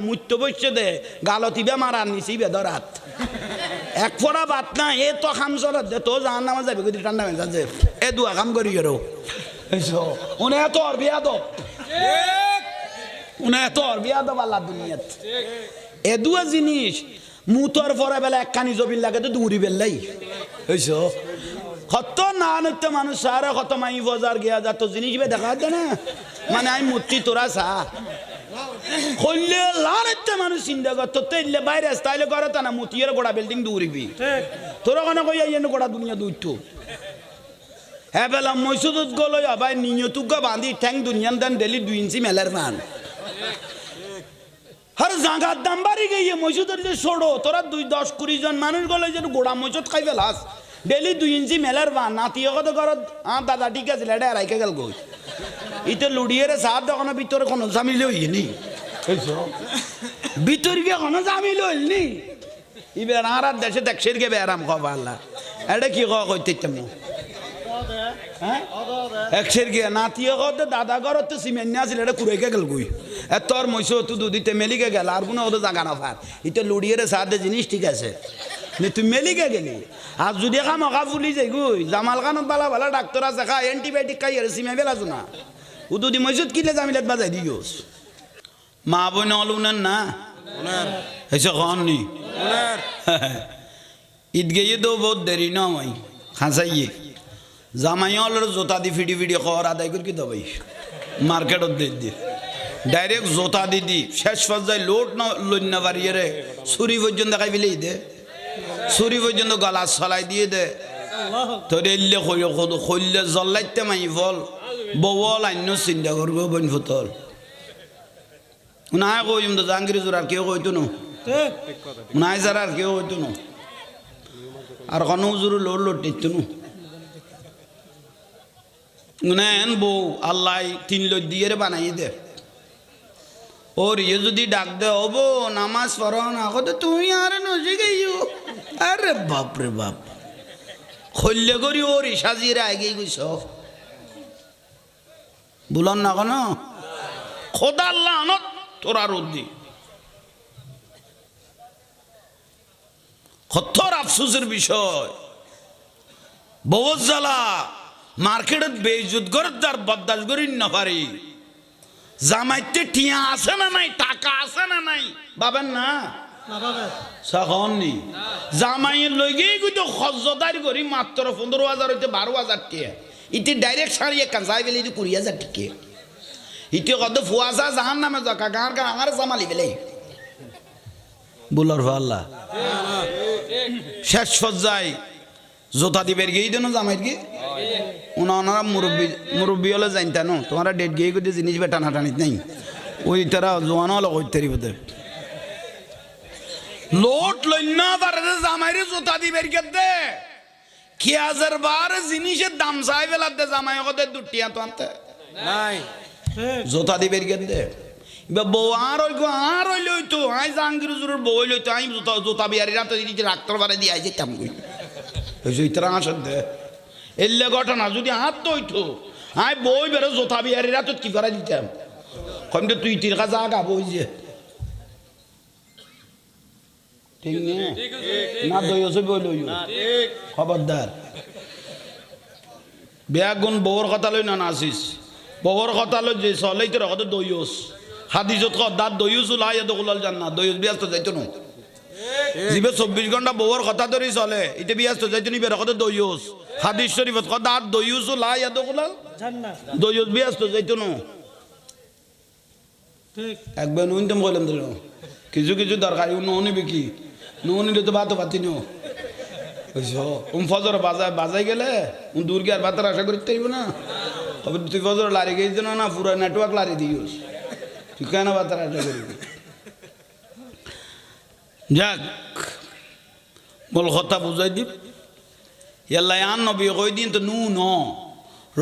মুত্য বসছে দে গালতি বে মারার নিছি বেদরাত এক ফোড়া বাত না এ তো খাম চলত দে তো জাহান নামা যাবে যদি ঠান্ডা হয়ে যাচ্ছে এ দুয়া কাম করি গেরো উনি এত আর বিয়া দো উনি এত আর বিয়া দো আল্লাহ দুনিয়াত এ দুয়া জিনিস মুতর পরে বেলা একখানি জবিল লাগে তো দৌড়ি বেললাই হইছো কত না নৃত্য মানুষ সারা কত মাই বাজার গিয়া যা তো জিনিস বে দেখা দে না মানে আমি মূর্তি তোরা সা কইলে লানতে মানুষ চিন্তা কর তো তেলে বাইরে তাইলে করে তা না মতিয়ের গোড়া বিল্ডিং দৌড়িবি তোরা কেন কই আইয়েন গোড়া দুনিয়া দৌড়তো হ্যাঁ বেলা মসজিদত গলো আবার নিয়তুক বাঁধি ঠ্যাং দুনিয়ান দেন ডেলি 2 ইঞ্চি মেলার মান হর জাগার দাম বাড়ি গিয়ে মসজিদের যে ছোড়ো তোরা 10-20 জন মানুষ গলে যে গোড়া মসজিদ খাই ফেলাস ডেলি 2 ইঞ্চি মেলার মান নাতিয়ে কত ঘরত দাদা ঠিক আছে লেডা রাইকে গেল গই ইতে লুড়িয়ে সাপ দোকানের ভিতরে কোনো জামিল হইনি ভিতর গিয়ে কোনো জামিল হইনি ইবের আর দেশে দেখছেন গে বেরাম খাবা আল্লাহ এটা কি কইতে তেমন হ্যাঁ একশের গিয়ে নাতিয়ে কত দাদা ঘরত তো সিমেন্ট নিয়ে আসলে এটা কুড়াইকে গেল গই তোর মইসো তো দুদিতে মেলিকে গেল আর কোনো ওদের জাগা না ফার ইতে লুড়িয়ে সাথে জিনিস ঠিক আছে তুই মেলিকে গেলি আর যদি খাম অকা ফুলি যাই গুই জামাল খানত বালা বালা ডাক্তার আছে খা এন্টিবায়োটিক খাই আর সিমে বেলাছো না উদুদি মসজিদ কিলে জামিলাত বাজাই দিওস মা বোন অলুনেন না এসে খাননি ঈদ গিয়ে তো বহুত দেরি না মাই খাঁচাইয়ে জামাই অলর জোতা দি ফিডি ফিডি খবর আদায় করি কি দবাই মার্কেটত দিয়ে ডাইরেক্ট জোতা দি শেষ পর্যায়ে লোড না লইনা বাড়িয়ে রে ছুরি পর্যন্ত দেখাই ফেলেই দে ছুরি পর্যন্ত গলা ছলাই দিয়ে দে তোর এলে খৈলে জল্লাইতে মাই ফল বল আন্য চিন্তা করবো বন ফুতল নাই কইম তো জাহাঙ্গীর জোর আর কেউ কইতো নো নাই যার আর কেউ কইতো নো আর কোনো জোর লোড লোড টিতো নো নেন বউ আল্লাহ 3 লোক দিয়ে বানাই দে ওর ইয়ে যদি ডাক দে ও বো নামাজ পড়ো না কত তুমি আর নজি গেইও আরে বাপ রে বাপ খল্লে করি ওর সাজিয়ে আগে গেছ বুলন না কেন খোদা আল্লাহ আনত তোরা রোদি কত্তর আফসোসের বিষয় বহুত জ্বালা মার্কেটত বেইজ্জত করে তার বদদাস করি না পারি জামাইতে টিয়া আছে না নাই টাকা আছে না নাই বাবেন না সাখননি জামাইয়ের লই গিয়ে কিন্তু খজ্জদার করি মাত্র 15,000 হইতে 12,000 টিয়া ইতি ডাইরেক্ট সারিয়ে কাঁচাই বেলে 20,000 টিকে ইতি কত ফুয়াশা জাহান নামে জকা গাঁর গা আঙার জামালি বেলে বুলার আল্লাহ শেষ পর্যায়ে জোতা দিবের গিয়ে দেন জামাইর গিয়ে ওনারা মুরব্বী হলে জানতা নো তোমারা ডেট গিয়ে করতে জিনিস বে টানা টানিত নাই ওই তারা জোয়ানো হলো করতে বোধ লোট লইনা পারে জামাইরে জোতা দিবের গে দে কি হাজার বার জিনিসের দাম চাই বেলা দে জামাই কত দুটিয়া তো আনতে নাই জোতা দিবের গে দে বউ আর হইলে হইতো আই জাহাঙ্গীর জোরের বউ হইলে হইতো আমি জোতা বিয়ারি রাত ডাক্তার বারে দিয়ে আই যেতাম ইতরা আসেন দে এলে ঘটনা যদি হাত তো হইতো আই বই বেরো জোতা বিহারি রাত কি করা দিতাম কম তুই তিরকা জাগা বই যে ঠিক না দইছে বই লই খবরদার বেগুন বউর কথা লই না নাসিস বউর কথা লই যে চলেই তোর কথা দইস হাদিসত ক দাঁত দইস লা ইয়াদখুল জান্নাত দইস ব্যস্ত যাইতো না জিবে 24 ঘন্টা বউর কথা ধরে চলে এটা ব্যস্ত যাইতো নি বের কথা দইস হাদিস শরীফত ক দাঁত দইস লা ইয়াদখুল জান্নাত দইস ব্যস্ত যাইতো না ঠিক একবার নুনতম কইলাম দিল কিছু কিছু দরকার নুন নিবে কি নুন নিলে তো ভাত পাতি নো বুঝছো ফজর বাজাই গেলে দূর গিয়ে আর ভাতের আশা করতে পারবো না তবে তুই ফজর লারি গেছি না পুরো নেটওয়ার্ক লারি দিস তুই কেন ভাতের আশা করবি যাক বল কথা বুঝাই দিব ইয়াল্লা আন নবী কই দিন তো নুন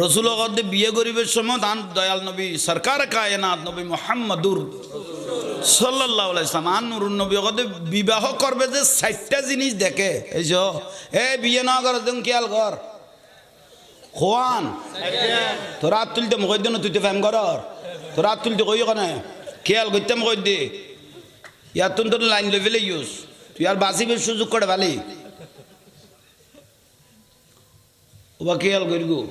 রসুল গদ্দে বিয়ে গরিবের সময় দান দয়াল নবী সরকার কায়নাত নবী মুহাম্মদুর সাল্লাল্লাহু আলাইহি সাল্লাম আনুর নবী গদ্দে বিবাহ করবে যে 60টা জিনিস দেখে এই যে এ বিয়ে না করে তুমি খেয়াল কর খোয়ান তোরা তুলতে কই দিন তুই তো ফেম কর তোরা তুলতে কই কেন খেয়াল করতে কই দে ইয়ার তোর লাইন লই ফেলে ইউস তুই আর বাঁচিবের সুযোগ করে ভালি ওবা খেয়াল করি গো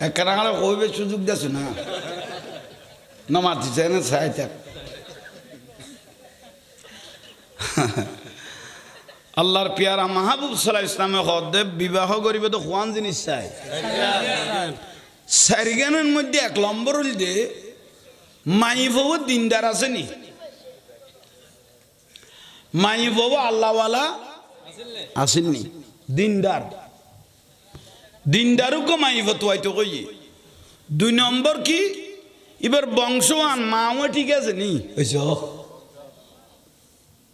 একখানা কইবে সুযোগ দেছ না নমাতি চাই না চাই থাক আল্লাহর পিয়ারা মাহবুব সাল্লাল্লাহু আলাইহি ওয়াসাল্লামে হদে বিবাহ করিবে তো কোন জিনিস চাই সারিগানের মধ্যে এক নম্বর হল যে মাইফও দিনদার আছে নি মাইফও আল্লাহওয়ালা আসেননি দিনদার দিনদারও মাইফ তো কই 2 নম্বর কি এবার বংশওয়ান মাও ঠিক আছে নি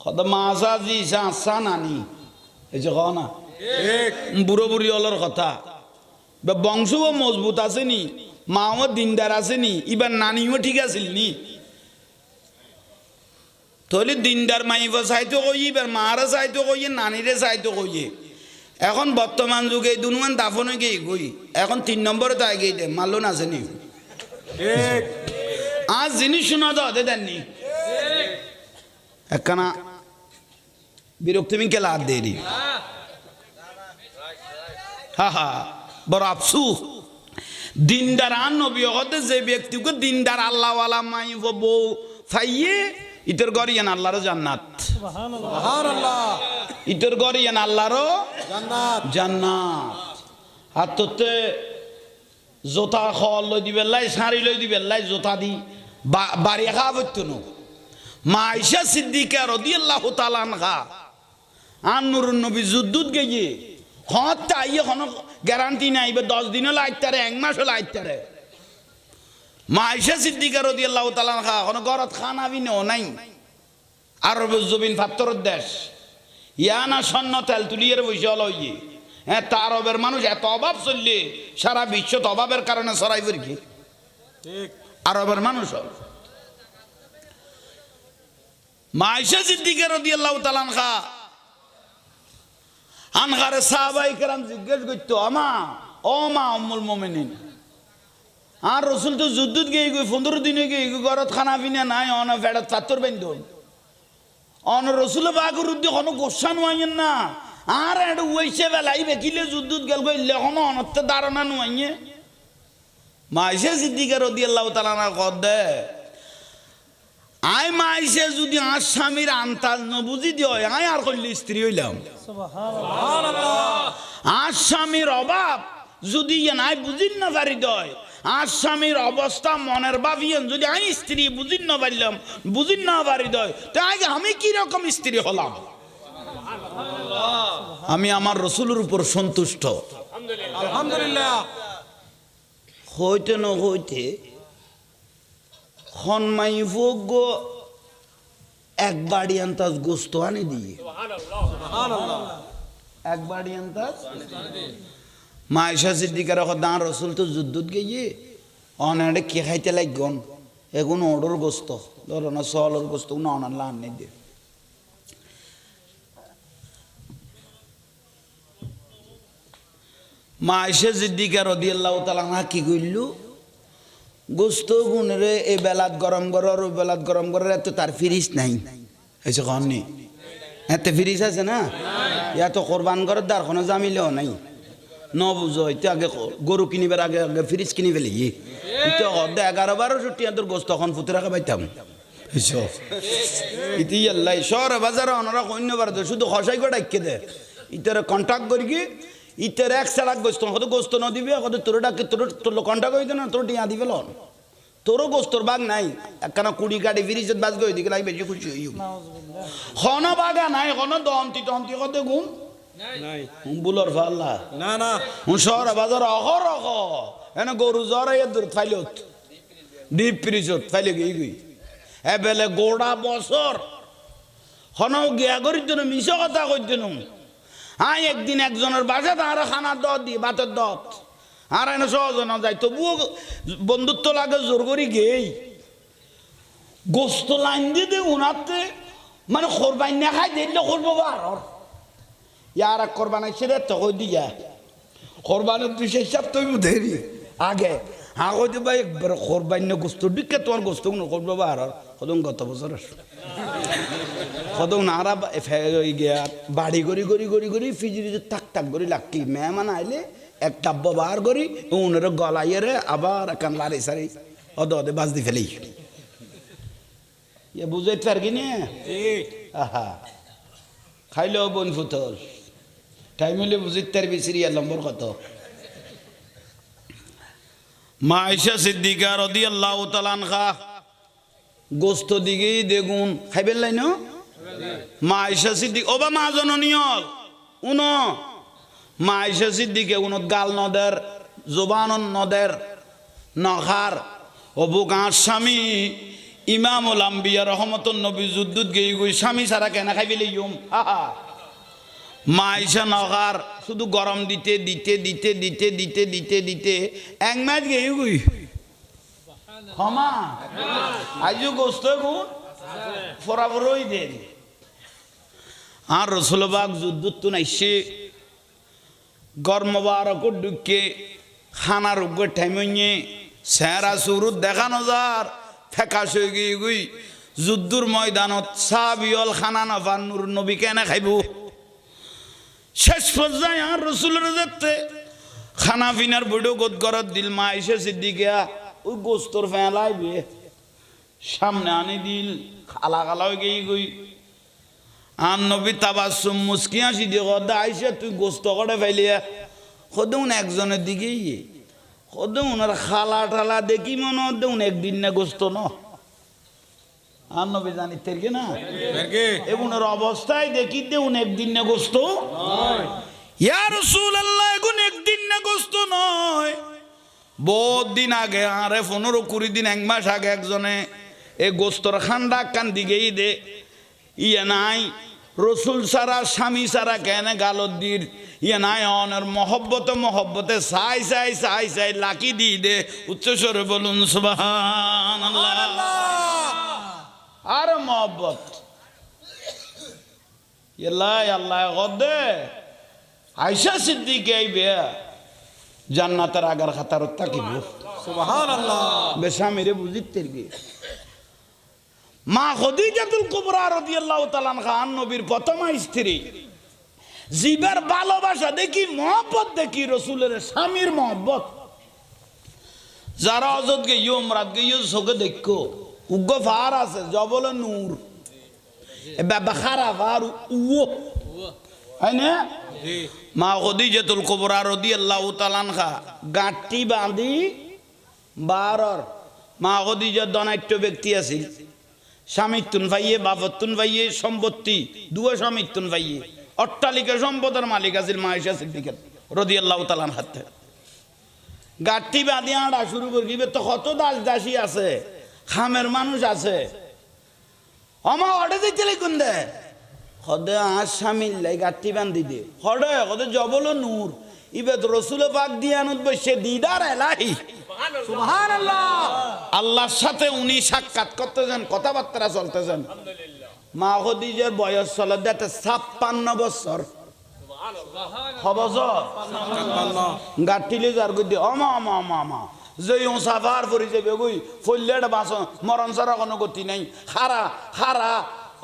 কত মাসা জি সা নানি এই যে না বুড়ো বুড়ি হলার কথা বংশও মজবুত আছে নি মাও দিনদার আছে নি এবার নানিও ঠিক আছিল নি তাহলে দিনদার মাইফ চাইতো কই এবার মারা চাইতো কই নানিরে চাইতো কই এখন বর্তমান যুগে দুনুমান দাফন হয়ে গিয়ে গই এখন 3 নম্বরে তো আগে দে মালুন আছে নি আজ জিনিস শোনা তো হতে দেননি একখানা বিরক্তি মিনকে লাদ দেরি হা হা বড় আফসুস দিনদার আর নবী হতে যে ব্যক্তিকে দিনদার আল্লাহওয়ালা মাইফ বউ ফাইয়ে ইতর গরিয়ান আল্লাহর জান্নাত সুবহানাল্লাহ ইতর গরিয়ান আল্লাহর জান্নাত জান্নাত আর তোতে জোতা খল লই দিবে লাই শাড়ি লই দিবে লাই জোতা দি বাড়ি খাওয়াইতো না মা আয়েশা সিদ্দিকা রাদিয়াল্লাহু তাআলা আনহা আর নূরুন নবী যুদ্ধত গিয়ে হত তাইয়ে কোনো গ্যারান্টি নাই 10 দিনও লাইতারে 1 মাসও লাইতারে মা আয়েশা সিদ্দিকা রাদিয়াল্লাহু তাআলা আনহা কোনো ঘরত খানা বিনো নাই আরবের জমিন পাথরের দেশ ইয়ানা স্বর্ণ তেল তুলিয়ে বসে লইয়ে হ্যাঁ তা আরবের মানুষ এত অভাব চললে সারা বিশ্ব অভাবের কারণে সরাই পড়ি ঠিক আরবের মানুষ মা আয়েশা সিদ্দিকা রাদিয়াল্লাহু তাআলা আনহা আনহারে সাহাবায়ে কেরাম জিজ্ঞেস করতো আমা ও মা উম্মুল মুমিনিন আর রাসূল তো যুদ্ধত গিয়ে 15 দিনে গিয়ে ঘরত খানা পিনা নাই অন ফেড়ত পাথর বান্ধন অন রাসূল পাকের উদ্দে কোনো গোসা নয়ন না আর এড ওইছে বেলাই বেকিলে যুদ্ধত গেল গইলে কোনো অনতে ধারণা নয় মা আয়েশা সিদ্দিকা রাদিয়াল্লাহু তাআলা আনহা কদে আই মা আয়েশা যদি আর স্বামীর আন্তাজ ন বুঝি দিয় আই আর কইলে স্ত্রী হইলাম সুবহানাল্লাহ আর স্বামীর অভাব যদি নাই বুঝিন না পারি দয় আর স্বামীর অবস্থা মনের ভাবিয়েন যদি আই স্ত্রী বুঝিন না পারলাম বুঝিন না পারি দয় তো আগে আমি কি রকম স্ত্রী হলাম আমি আমার রাসূলের উপর সন্তুষ্ট আলহামদুলিল্লাহ হইতে না হইতে খনমাই ভোগ এক বাড়ি আন্তাজ গোস্ত আনি দিয়ে এক বাড়ি আন্তাজ মা আয়েশা সিদ্দিকার দাঁড় রাসূল তো যুদ্ধত গিয়ে অনারে কে খাইতে লাগন এখন অর্ডার গোস্ত ধরো না সলর গোস্ত না অনার লান নেই দিয়ে মা আয়েশা সিদ্দিকা রাদিয়াল্লাহু তাআলা আনহা কি কইল গোস্ত গুনরে এ বেলাত গরম করার ও বেলাত গরম করার এত তার ফিরিস নাই এসে কননি এত ফিরিস আছে না ইয়া তো কোরবান করার দার কোনো জামিলেও নাই ন বুঝো এটা আগে গরু কিনিবার আগে আগে ফ্রিজ কিনি ফেলি এটা অর্ধে 11-12 টিয়া তোর গোস্ত তখন ফুতে রাখা পাইতাম ইতি আল্লাহ শহর বাজারে ওনারা অন্যবার শুধু খসাই করে ডাইকে দে ইতারে কন্ট্যাক্ট করি কি ইতারে এক সালাক গোস্ত কত গোস্ত ন দিবি কত তোর ডাকে তোর কন্ট্যাক্ট হইতো না তোর টিয়া দিবে লন তোরও গোস্তর বাগ নাই একখানা কুড়ি কাটি ফ্রিজত বাজ গই দিকে লাই বেশি খুশি হইও খন বাগা নাই খন দমতি টমতি কত গুম নাই বুলর ফাল্লা না না শহর বাজার অহর অহ এনে গরু জ্বর এ দূর ফাইলত ডিপ ফ্রিজত ফাইলে গই গই এবেলে গোড়া বছর খন গিয়া করি দিন মিছ কথা কই দিন আই একদিন একজনের বাসা তার খানা দত দিয়ে ভাতের দত আর এনে সহজ না যায় তবুও বন্ধুত্ব লাগে জোর করি গেই গোস্ত লাইন দিয়ে দে উনাতে মানে কোরবান না খাই দিলে করবো আর ইয়ার কোরবান সেরে তো কই দিয়া কোরবানের 2 হিসাব তুই দেরি আগে হ্যাঁ কইতে ভাই একবার কোরবান্য গোস্ত ডিকে তোমার গোস্ত করবো আর কদম গত বছর কদম নারা গিয়া বাড়ি করি করি করি করি ফিজিরি টাক টাক করি লাকি মেহমান আইলে এক টাব্য বার করি উনের গলাইয়ে রে আবার একান লারি সারি অদে অদে বাজ দি ফেলি ইয়ে বুঝাইতে পার কি নিয়ে আহা খাইলেও বন ফুতল টাইম হলে বুঝিতে পারবি সিরিয়াল নম্বর কত মা আয়েশা সিদ্দিকা রাদিয়াল্লাহু তাআলা আনহা গোস্ত দিকেই দেখুন খাইবেন লাইন মা আয়েশা সিদ্দিক ওবা মা জননীয় উনো মা আয়েশা সিদ্দিকে উনত গাল নদের জবান নদের নখার অবু গাঁর স্বামী ইমামুল আম্বিয়া রহমতুন নবী যুদ্ধত গেই গই স্বামী সারা কেনা খাইবে ইয়ম আহা মা আয়েশা নখার শুধু গরম দিতে দিতে দিতে দিতে দিতে দিতে দিতে এক ম্যাচ গেই গই ক্ষমা আজও গোস্ত গুণ ফরাফরই দেন আর রসুলবাগ যুদ্ধ নাইছে গর্মবারক ঢুকে খানার উপর ঠাইমে সেরা সুরুত দেখানো যার ফেকাশ হয়ে গিয়ে গুই যুদ্ধর ময়দানত সাবিয়ল খানা নফার নূর নবী কেন খাইব শেষ পর্যায়ে আর রসুলের যাতে খানা পিনার বুড়ো গোদ গরত দিল মা আয়েশা সিদ্দিকা ওই গোস্তর ফেলাইবে সামনে আনি দিল খালা খালা হয়ে গিয়ে গুই আর নবী তাবাসুম মুস্কি হাসি দিয়ে কদা আইসা তুই গোস্ত করে ফেলিয়া কদুন একজনের দিকেই কদুন আর খালা টালা দেখি মনে হদ্দুন একদিন না গোস্ত ন আর নবী জানি তেরকে না এগুনের অবস্থায় দেখি দেউন একদিন না গোস্ত ইয়া রাসূলুল্লাহ এগুন একদিন না গোস্ত নয় বহুত দিন আগে আরে 15-20 দিন এক মাস আগে একজনে এই গোস্তর খান্ডা কান দিকেই দে ইয়ে নাই রসুল সারা স্বামী সারা কেন গালদ্দির ইয়ে নাই অনের মহব্বতে মহব্বতে সাই সাই সাই সাই লাকি দিয়ে দে উচ্চস্বরে বলুন সুবহানাল্লাহ আর মহব্বত আল্লাহ আল্লাহ গদে আয়েশা সিদ্দিকা আইবে জান্নাতের আগার খাতারত থাকিব সুবহানাল্লাহ বেশামিরে বুঝিতে গিয়ে মা খাদিজাতুল কুবরা রাদিয়াল্লাহু তাআলা আনহা নবীর প্রথম স্ত্রী জিবার ভালোবাসা দেখি মহব্বত দেখি রাসূলের স্বামীর মহব্বত যারা অজত গিয়ে উমরাত গিয়ে চোখে দেখো উগ্র ফার আছে জবল নূর বাবা খারাপ আর উও হয় না মা খাদিজাতুল কুবরা রাদিয়াল্লাহু তাআলা আনহা গাঁটি বাঁধি বারর মা খাদিজা দনাট্য ব্যক্তি আছিল স্বামীত্তুন ভাইয়ে বাপত্তুন ভাইয়ে সম্পত্তি দুয়া স্বামীত্তুন ভাইয়ে অট্টালিকা সম্পদের মালিক আছিল মা আয়েশা সিদ্দিকা রাদিয়াল্লাহু তাআলা হাতে গাঁটি বাঁধি আড়া শুরু করিবে তো কত দাস দাসী আছে খামের মানুষ আছে আমা অডে দিতে কোন দে হদে আর স্বামীর লাই গাঁটি বান্ধি দে হডে হদে জবল নূর ইবেদ রসুল পাক দিয়ানুত বসে দিদার এলাহি সুবহানাল্লাহ আল্লাহর সাথে উনি সাক্ষাৎ করতেছেন কথাবার্তা চলতেছেন মা খাদিজার বয়স চলে 56 বছর গাঁটিলে যার গদি অমা অমা অমা অমা যে সাফার পরি যাবে গই ফল্লেটা বাঁচ মরণ ছাড়া কোনো গতি নাই খারা খারা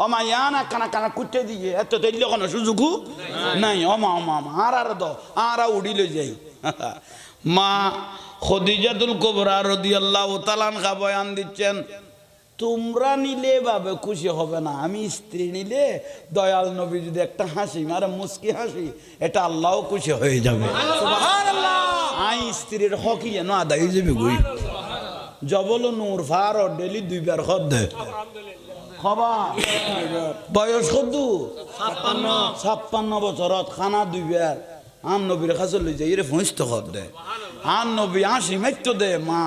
অমা ইয়ানা কানা কানা কুটে দিয়ে এত তেলে কোনো সুযোগও নাই অমা অমা অমা আর দ আর উড়িলে যাই মা খাদিজাতুল কুবরা রাদিয়াল্লাহু তাআলা আনহা বয়ান দিচ্ছেন তোমরা নিলে ভাবে খুশি হবে না আমি স্ত্রী নিলে দয়াল নবী যদি একটা হাসি মারে মুস্কি হাসি এটা আল্লাহও খুশি হয়ে যাবে সুবহানাল্লাহ আই স্ত্রীর হক যেন আদায় হয়ে যাবে গই জবল নূর ফার ডেলি 2 বার খদ দে খবর বয়স কত 56 বছরত খানা 2 বার আন নবীর কাছে লই যাই রে ফইস্ত খদ দে আন নবী হাসি মাইতো দে মা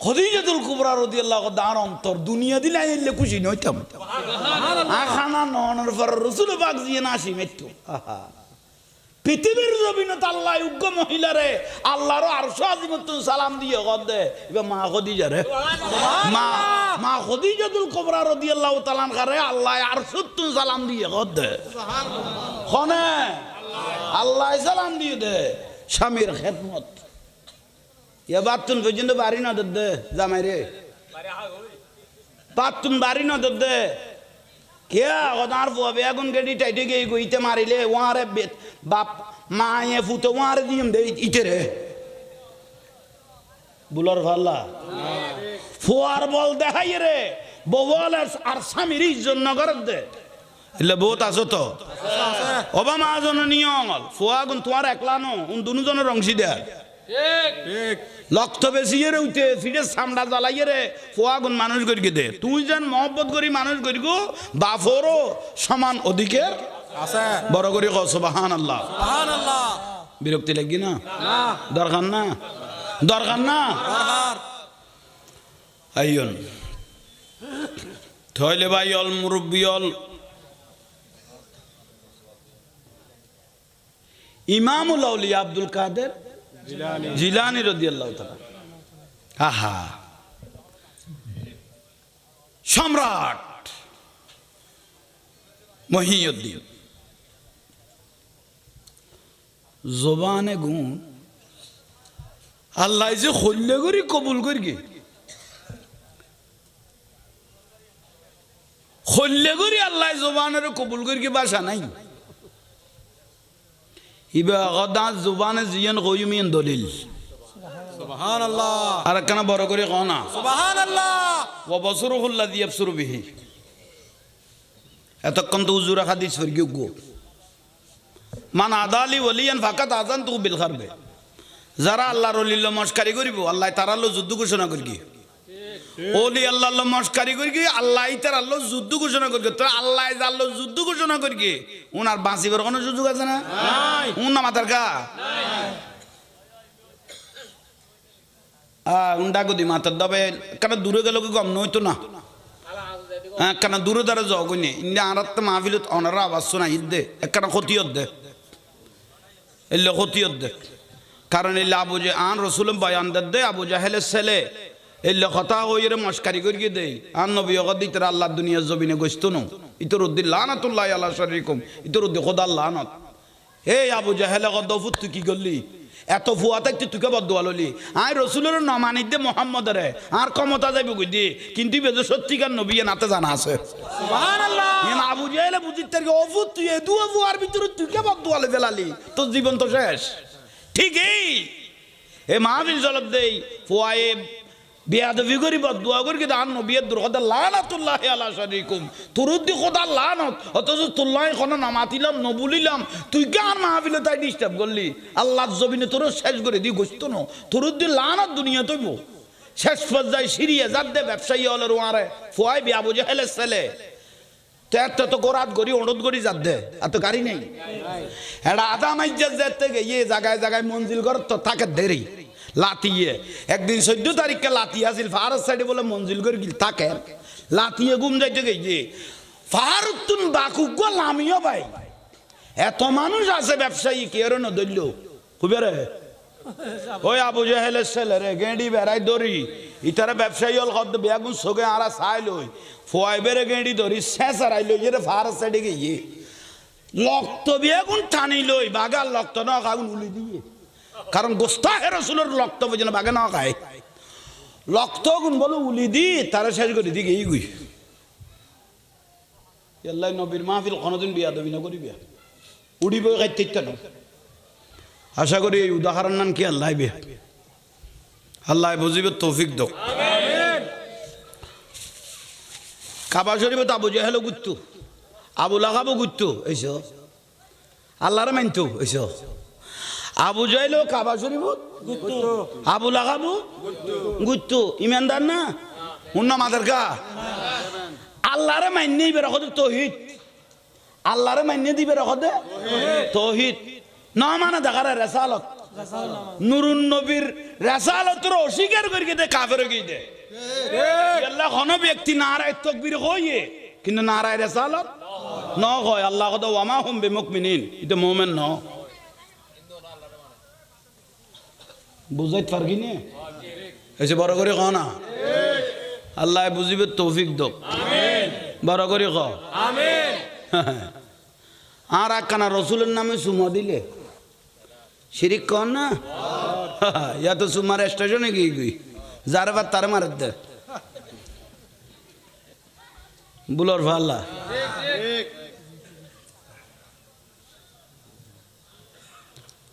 খাদিজাতুল কুবরা রাদিয়াল্লাহু তাআলা অন্তর দুনিয়া দিলে আইলে খুশি নইতাম সুবহানাল্লাহ খানা ননের পর রাসূল পাক জিয়ে নাসি মেতো পৃথিবীর জমিনত আল্লাহ উগ্র মহিলারে আল্লাহর আরশ আজিমতুন সালাম দিয়ে গদে ইবা মা খাদিজা রে মা মা খাদিজাতুল কুবরা রাদিয়াল্লাহু তাআলা আনহারে আল্লাহ আরশুতুন সালাম দিয়ে গদে সুবহানাল্লাহ খনে আল্লাহ সালাম দিয়ে দে স্বামীর খেদমত ইয়া বাতুন পর্যন্ত বাড়ি না দে জামাই রে বাতুন বাড়ি না দে কে ওনার ফুয়াবে এখন গেডি টাইটে গিয়ে গইতে মারিলে ওয়ারে বাপ মায়ে ফুতে ওয়ারে দিম দে ইতে রে বুলার ভাল্লা ফুয়ার বল দেখাই রে বল আর স্বামীর ইজ্জত নগর দে এলে বহুত আছো তো অবা মা জন নিয়ল ফুয়া গুন তোমার একলা নো দুজনের অংশীদার লক্ত বেশি রে উঠে ফিরে সামড়া জ্বালাইয়ে রে ফুয়া গুন মানুষ করি দে তুই যেন মহব্বত করি মানুষ করি গো বাফরও সমান অধিকার আছে বড় করে কও সুবহানাল্লাহ সুবহানাল্লাহ বিরক্তি লাগি না দরকার না দরকার না আইয়ন থইলে ভাই অল মুরব্বি অল ইমামুল আউলিয়া আব্দুল কাদের জিলানী রাদিয়াল্লাহু তাআলা আহা সম্রাট মহিউদ্দিন জবানে গুণ আল্লাহ যে খল্লে করি কবুল করি খল্লে করি আল্লাহ জবানের কবুল করি বাসা নাই ইবা গদা জবানে জিয়ান কয়ুমিন দলিল সুবহানাল্লাহ আর কেন বড় করে কও না সুবহানাল্লাহ ওয়া বসরুহুল্লাযী ইয়াবসুরু বিহি এতক্ষণ তো হুজুর হাদিস ফরগি গো মান আদালি ওয়ালিয়ান ফাকাত আযানতু বিল খারবে যারা আল্লাহর ওলির মস্কারি করিব আল্লাহ তার আল্লাহ যুদ্ধ ঘোষণা করি ওলি আল্লাহ মস্কারি করি আল্লাহ তার আল্লাহ যুদ্ধ ঘোষণা করি তো আল্লাহ আল্লাহ যুদ্ধ ঘোষণা করি উনার বাঁচিবার কোনো সুযোগ আছে না উনা মাথার কা উন্ডা গদি মাথার দবে কেন দূরে গেল কি কম নইতো না হ্যাঁ কেন দূরে দ্বারা যাও কইনি ইন্ডিয়া আর মাহফিলত অনারা আওয়াজ শোনা ইদ্দে একখানা ক্ষতিয়ত দে এলে ক্ষতিয়ত দে কারণ এলে আবু যে আন রসুল বয়ান দে আবু জাহেলের ছেলে এলে কথা ওইরে মস্কারি করিয়ে দেই আর নবী দিতে আল্লাহ দুনিয়া জমিনে গইতো নো ইতর উদ্দিন লানাতুল্লাহ আল্লাহ শরীকুম ইতর উদ্দি খোদার লানত এই আবু জাহেলে কদফুত তুই কি করলি এত ফুয়া থাকতে তুকে বদুয়া ললি আই রসুলের নমানি দে মোহাম্মদের আর ক্ষমতা যাইব কই দি কিন্তু বেজে সত্যিকার নবী নাতে জানা আছে সুবহানাল্লাহ ইন আবু জাহেলে বুঝিতে কি অফুত তুই দুয়া ফুয়ার ভিতরে তুকে বদুয়া লে ফেলালি তোর জীবন তো শেষ ঠিকই এ মাহফিল জলব দেই ফুয়ায়ে বেয়াদবি করি বদুয়া করি কিন্তু আর নবীর দুরখদা লানাতুল্লাহ আলা শরীকুম তুরুদ্দি খোদা লানত অথচ তুল্লাহ কোনো নামাতিলাম নবুলিলাম তুই গান মাহফিলে তাই ডিস্টার্ব করলি আল্লাহর জমিনে তোর শেষ করে দি গোস্ত ন তুরুদ্দি লানত দুনিয়া তৈব শেষ পর্যায়ে সিরিয়া যাদে ব্যবসায়ী হলের ওয়ারে ফুয়াই বিয়া বুঝে হেলে ছেলে তো গোরাত গড়ি অনুরোধ করি যাদে এত গাড়ি নেই এটা আধা মাইজার যেতে গিয়ে জায়গায় জায়গায় মঞ্জিল কর তো তাকে দেরি লাতিয়ে একদিন 14 তারিখে লাতি আসিল ফারস সাইডে বলে মঞ্জিল করে গিল তাকে লাতিয়ে ঘুম যাইতে গিয়ে ফারুতুন বাকুক লামিও ভাই এত মানুষ আছে ব্যবসায়ী কেউ না দৈল খুবই রে ওই আবু জাহেলের ছেলে রে গেঁড়ি বেড়াই দড়ি ইতারা ব্যবসায়ী হল কত বেগুন সোগে আরা চাই লই ফোয়াই বেড়ে গেঁড়ি দড়ি শেষ আড়াই লই যে ফারস সাইডে গিয়ে লক্ত বেগুন টানি লই বাগার লক্ত না আগুন উলি দিয়ে কারণ গোস্তাহে রসুলের রক্ত পর্যন্ত বাগে না খায় রক্ত গুণ বলো উলি দি তারা শেষ করে দিকে এই গুই আল্লাহ নবীর মাহফিল কোনদিন বিয়া দেবি না করিবি উড়িব খাইতে না আশা করি এই উদাহরণ নাম কি আল্লাহ বে আল্লাহ বুঝিবে তৌফিক দাও আমিন কাবা শরীফে তো আবু জাহেল গুত্তু আবু লাহাবও গুত্তু এইসো আল্লাহরে মানতো এইসো আবু জাহেল কাবা শরীফ আবু লাহাবু গুত্তু ইমানদার না উন্না মাদার কা আল্লাহরে মান্য দিবে রাখো তৌহিদ আল্লাহরে মান্য দিবে রাখো তৌহিদ না মানে দেখারে রেসালত নুরুন নবীর রেসালতের অস্বীকার করি দে কাফের গিয়ে দে আল্লাহ কোন ব্যক্তি নারায় তাকবীর হইয়ে কিন্তু নারায় রেসালত ন হয় আল্লাহ কত ওয়ামা হুম বিমুমিনিন এটা মুমিন ন বুঝাইতে পারবি না এসে বড় করে কও না আল্লাহ বুঝিবে তৌফিক দাও আমিন বড় করে কও আমিন আর একখানা রসুলের নামে সুমা দিলে শিরিক কর না ইয়া তো সুমার স্টেশনে গিয়ে গই যারে বা তারে মার দে বুলর ভাল্লা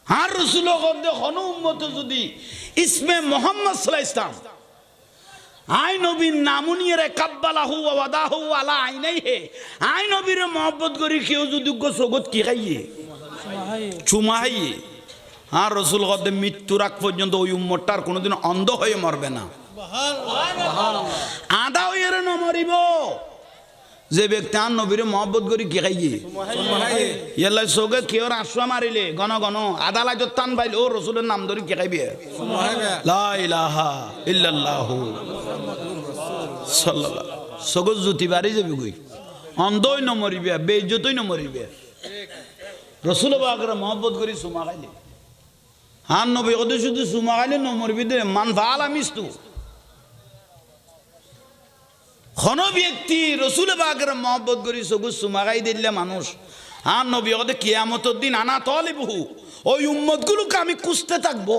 আর রসুল হন উম্মত যদি ইসমে মোহাম্মদ সাল্লাল্লাহু আলাইহি ওয়াসাল্লাম আই নবীর নামুনিয়ে কাব্বালাহু ওয়া ওয়াদাহু আলা আইনাইহি আই নবীর মহব্বত করি কেউ যদি জগৎ কি খাইয়ে চুমাইয়ে আর রসুল গদ্দে মৃত্যুর আগ পর্যন্ত ওই উম্মতটার কোনোদিন অন্ধ হয়ে মরবে না আদা হয়ে ন মরিব যে ব্যক্তি আর নবীর মহব্বত করি কি খাইয়ে ইয়াল্লা চোখে কেউর আশ্বা মারিলে গণ গণ আদা লাইজত টান পাইলে ও রসুলের নাম ধরি কি খাইবে লা ইলাহা ইল্লাল্লাহু সাল্লাল্লাহু চোখত জুতি বাড়ি যাবি গই অন্ধই ন মরিবে বেইজ্জতই ন মরিবে রসুল বাগরে মহব্বত করি সুমা খাইলে আর নবী ওদে শুধু সুমা খাইলে ন মরবি দে মান ভাল আমিস তু কোন ব্যক্তি রসুল বাগের মহব্বত করি সবুজ সুমাগাই দিলে মানুষ আর নবী ওদে কিয়ামতের দিন আনা তলিবহু ওই উম্মত গুলোকে আমি কুস্তে থাকবো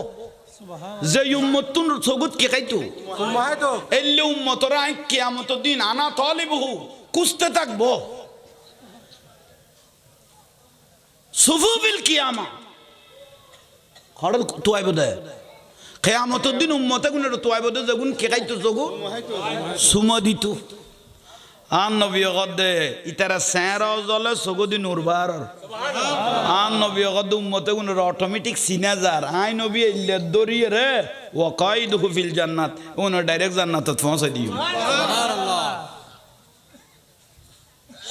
যে উম্মত তুন সবুজ কে খাইতো এলে উম্মতরা কিয়ামতের দিন আনা তলিবহু কুস্তে থাকবো সুফুবিল কিয়ামা খড় তুয়াই বোধে কিয়ামতের দিন উম্মতে গুণের তুয়াই বোধে যেগুন কে খাইতো সগু সুমা দিত আর নবী গদে ইতারা স্যাঁরাও জলে সগদি নুরবার আর নবী গদে উম্মতে গুণের অটোমেটিক সিনাজার আই নবী এলে দরিয়ে রে ও কাইদহু ফিল জান্নাত উন ডাইরেক্ট জান্নাতে পৌঁছে দিও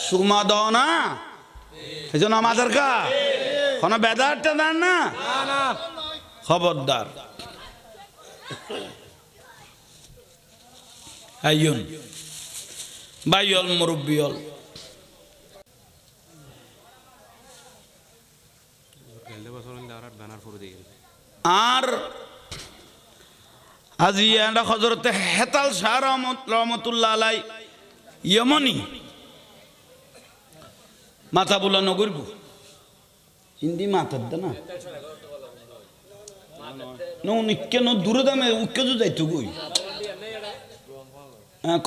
সুমা দাও না এজন্য আমাদের কা কোন বেদারটা দেন না খবরদার আইয়ুন বাইয়ল মুরব্বিয়ল আর আজি এটা হযরতে হেতাল শাহ রহমতুল্লাহ আলাই ইয়মনি মাথা বুলা নগরবু হিন্দি মাথার দে না নিকে ন দূরে দামে উকে যাইতো গই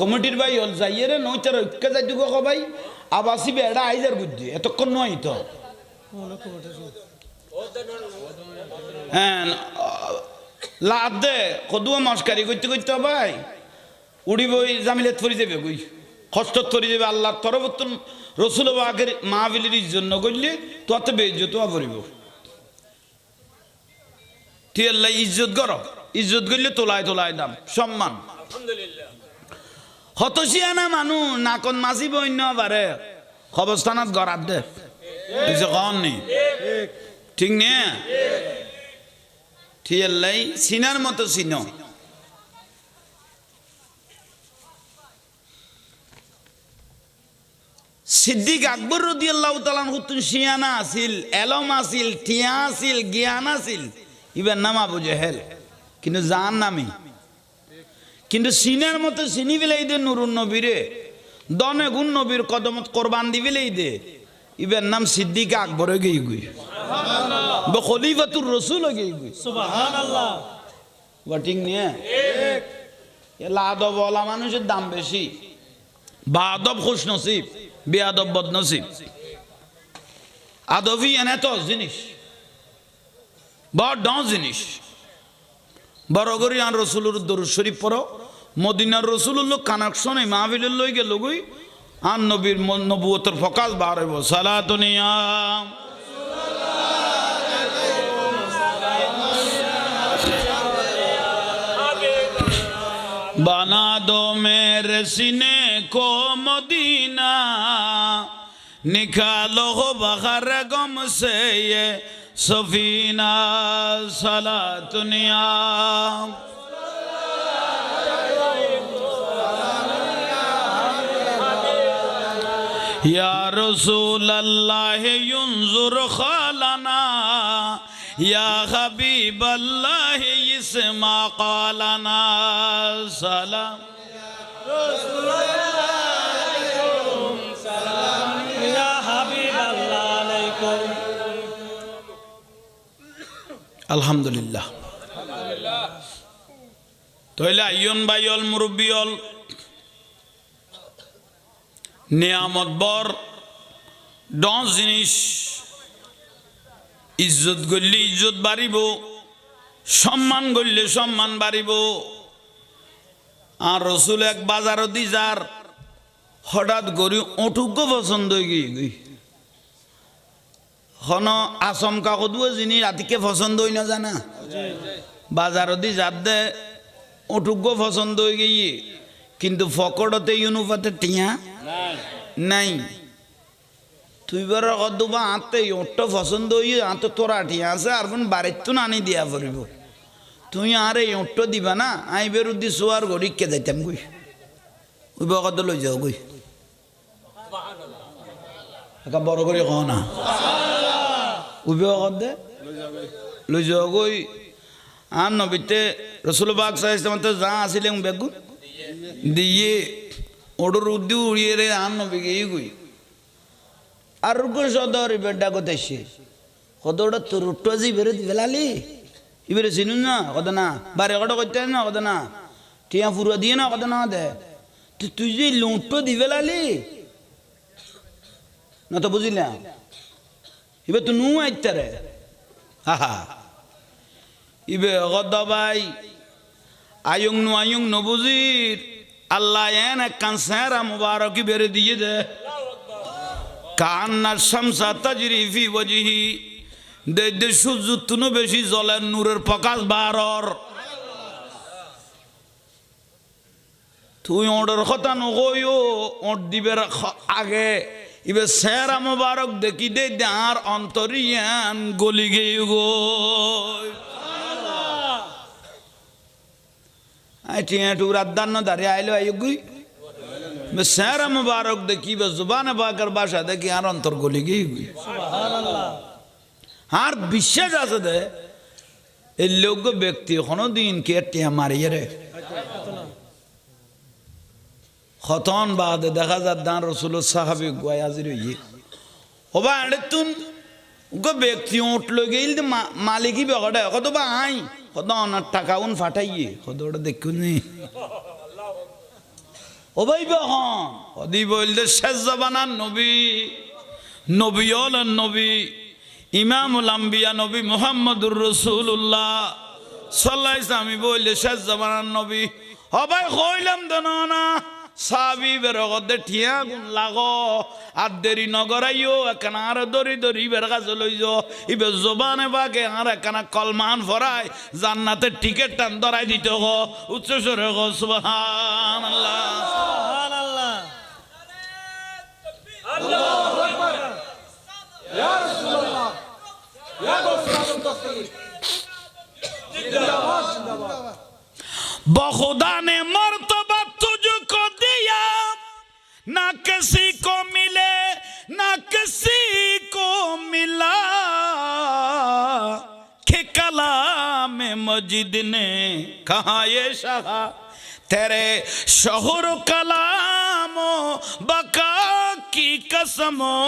কমিটির ভাই হল যাইয়ে রে নইতার উকে যাইতো গো ভাই আবাসি বেড়া আইজার বুদ্ধি এতক্ষণ নয় তো হ্যাঁ লাভ দে কদুয়া মস্কারি করতে করতে ভাই উড়িব জামিলাত ফরি যাবে গই কষ্ট ফরি যাবে আল্লাহর তরফ রসুল বাগের মাহফিলের জন্য করলে তত বেইজ্জত পড়িব তুই আল্লাহ ইজ্জত কর ইজ্জত করলে তোলায় তোলায় দাম সম্মান হতশিয়ানা মানুষ নাকন মাসি বন্য পারে খবরস্থানত গড়াত দে কন নি ঠিক নে তুই আল্লাহ সিনার মতো চিন সিদ্দিক আকবর রাদিয়াল্লাহু তাআলা হুতুন শিয়ানা আছিল এলম আছিল টিয়া আছিল জ্ঞান আছিল ইবার নাম আবু জেহেল কিন্তু জান নামি কিন্তু সিনের মতো চিনি বেলাই দে নুরুন নবীরে দনে গুণ নবীর কদমত কোরবান দি বেলাই দে ইবার নাম সিদ্দিক আকবর গই গই সুবহানাল্লাহ খলিফাতুর রাসূল গই গই সুবহানাল্লাহ ওয়াটিং নিয়ে ঠিক এলা আদব ওয়ালা মানুষের দাম বেশি বা আদব খুশ নসিব বেয়াদব বদনসিব আদবি এনে তো জিনিস বড় জিনিস বড় করি আর রসুলের দরুদ শরীফ পড়ো মদিনার রসুলুল্লাহ কানেকশনে মাহফিলের লই গেল গই আর নবীর নবুয়তের ফকাস বাড়াইব সালাতুনিয়া बना दो मेरे सीने को मदीना निकालो बखर गम से ये सफीना सलातुनिया या रसूल अल्लाह युंजुर खालना या हबीब अल्लाह इस्मा कालना सलाम या हबीब अल्लाह अलैकुम अल्हम्दुलिल्लाह। তাইলে আইয়ন বাইল মুরব্বিয়ল নিয়ামত বর দশ জিনিস ইজ্জত করলে ইজ্জত বাড়িব, সম্মান করলে সম্মান বাড়িব। আর রসুল এক বাজারও দি যার হঠাৎ করি অটুক পছন্দ হয়ে গিয়ে হন আচমকা কদুও যিনি রাতিকে পছন্দ হই না জানা বাজারও দি যার দে অটুক পছন্দ হয়ে গিয়ে কিন্তু ফকড়তে ইউনুপাতে টিয়া নাই তুই বার কদবা আঁতে ওট পছন্দ হই আঁত তোরা টিয়া আছে আর কোন বাড়ির তো নানি দিয়া পড়িব তুই আর এই ওট দিবা না আই বেরুদ্দি শোয়ার ঘড়িকে যাইতাম গই ওই বকত লই যাও গই একা বড় করে কহ না ওই বকত দে লই যাও গই আর নবীতে রসুল বাগ সাহেব যা আসিলে বেগুন দিয়ে ওডর উদ্দি উড়িয়ে রে আর নবী গিয়ে গই আর সদর বেডা কোথায় কত ওটা তোর উঠো যে বেরো দিবেলালি এবারে চিনুন না কত না বারে কটা করতে না কত না টিয়া ফুরুয়া দিয়ে না কত না দে তুই যে লুঁটো দিবেলালি না তো বুঝিলা এবার তো নু আইতে রে হা ইবে কত ভাই আয়ুং ন বুঝির আল্লাহ এন এক কানসারা মুবারকি বেড়ে দিয়ে দে কান্নার শামসা তাজরি ফি ওয়াজহি দে সূর্য তুনো বেশি জ্বলের নূরের প্রকাশ বারর তুই ওর কথা নকইও ওর দিবের আগে ইবে সেরা মুবারক দেখি দে আর অন্তরিয়ান গলি গই গো আই টিয়া টুরা দান্ন দাঁড়ে আইলো আইগুই সেরা মুবারক দেখি বে জুবানে পাকের ভাষা দেখি আর অন্তর গলি গই সুবহানাল্লাহ আর বিশ্বাস আছে দে এই লোক ব্যক্তি কোনদিন কে টিয়া মারিয়ে রে খতন বাদে দেখা যার দান রসুল সাহাবি গোয় হাজির হইয়ে ওবা আড়ে তুন গো ব্যক্তি উঠলো গেল মালিকই বেগড়ে কত বা আই কত অনার টাকা উন ফাটাইয়ে কত ওটা দেখুন নি ও ভাই বেহন কদি বলতে শেষ জবানার নবী নবী অল নবী ইমামুল আম্বিয়া নবী মুহাম্মদুর রাসূলুল্লাহ সাল্লাল্লাহু আলাইহি ওয়াসাল্লাম বললে শেষ জবানার নবী ও ভাই কইলাম তো না সাবি বেরগদে ঠিয়া গুণ লাগো আর দেরি নগরাইও এখানে আর দরি দরি বের কাছে লইজ ইবে জবানে বাকে আর এখানে কলমান ফরাই জান্নাতের টিকেট টান ধরাই দিতে গো উচ্চ স্বরে গো সুবহানাল্লাহ সুবহানাল্লাহ আল্লাহু আকবার ইয়া রাসূলুল্লাহ ইয়া গৌসুল তাসলিম জিন্দাবাদ জিন্দাবাদ बखुदा ने मर्तबा तुझको दिया ना किसी को मिले ना किसी को मिला कि कलाम मजिद ने कहा ये शाह तेरे शोहर कलामो बका की कसमो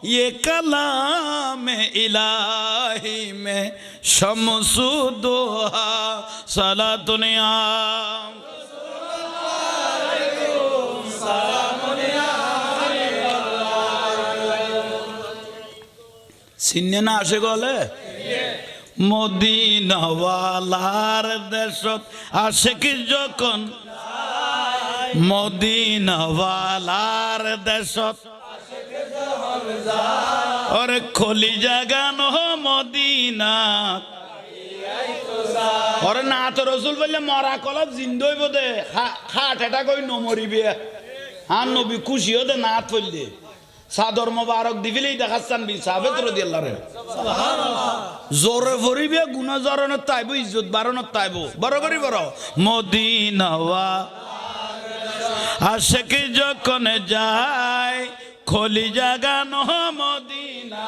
ये कलाम इलाही में शमसुदोहा सलातुनिया सिन्ने ना आशे गले মদিনাওয়ালার দেশত আশিক যখন মদিনাওয়ালার দেশত ওরে খলি জাগানো মদিনা ওরে না তো রসুল বললে মরা কলব জিন্দই বোধে খাট এটা কই নমরিবে আর নবী খুশি হতে না ফললে সাদর মোবারক দিবিলেই দেখাচ্ছেন বিল সাহেব রাদিয়াল্লাহু আনহু সুবহানাল্লাহ জোরে ভরিবে গুনাহ জরনত তাইব ইজ্জত বারনত তাইব বড় করি বড় মদিনাওয়া আশিক যখন যায় খলি জাগানো মদিনা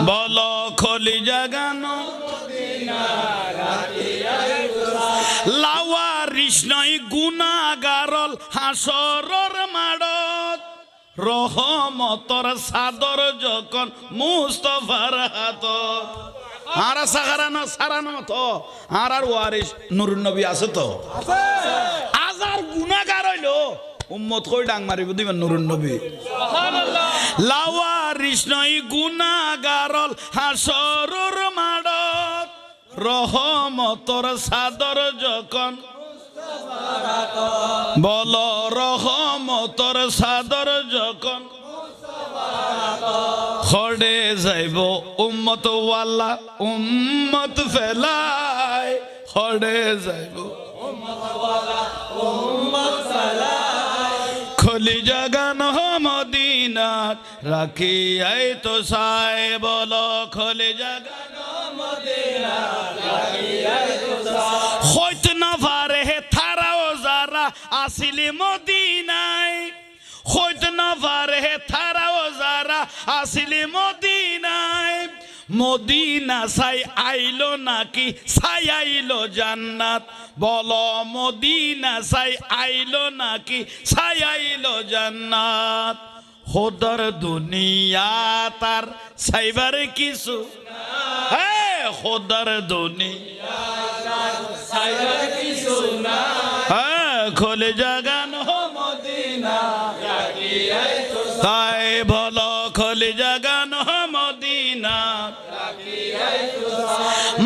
বলো খলি জাগানো মদিনা লাওয়ারিস নাই গুনাহগারল হাসরর মাড়ত রহমতর সাদর যখন মুস্তাফার হাতত আর সাগারানো সারানো তো আর ওয়ারিস নুরুন নবী আছে তো আজার গুনাহগার হইলো উম্মত কই ডাং মারিব দিবেন নুরুন নবী সুবহানাল্লাহ লাওয়ারিস নই গুনাহগারল হাসরুর মাডত রহমতর সাদর যখন বল রহমতর সাদর যখন খড়ে যাইব উম্মত ওয়ালা উম্মত ফেলাই খড়ে যাইব খলি জাগান মদিনাত রাখি আই তো সাই বল খলি জাগান মদিনাত রাখি আই তো সাই হইত না পারে থারাও যারা আসিলি মদিনায় হইত না পারে থারাও যারা আসিলি মদিনায় মদিনা সাই আইলো নাকি সাই আইলো জান্নাত বলো মদিনা সাই আইলো নাকি সাই আইলো জান্নাত খোদার দুনিয়া তার সাইবার কিছু হ্যাঁ খোদার দুনিয়া তার সাইবার কিছু না হ্যাঁ খোলে জাগান মদিনা তাই বলো খোলে জাগান মদিনা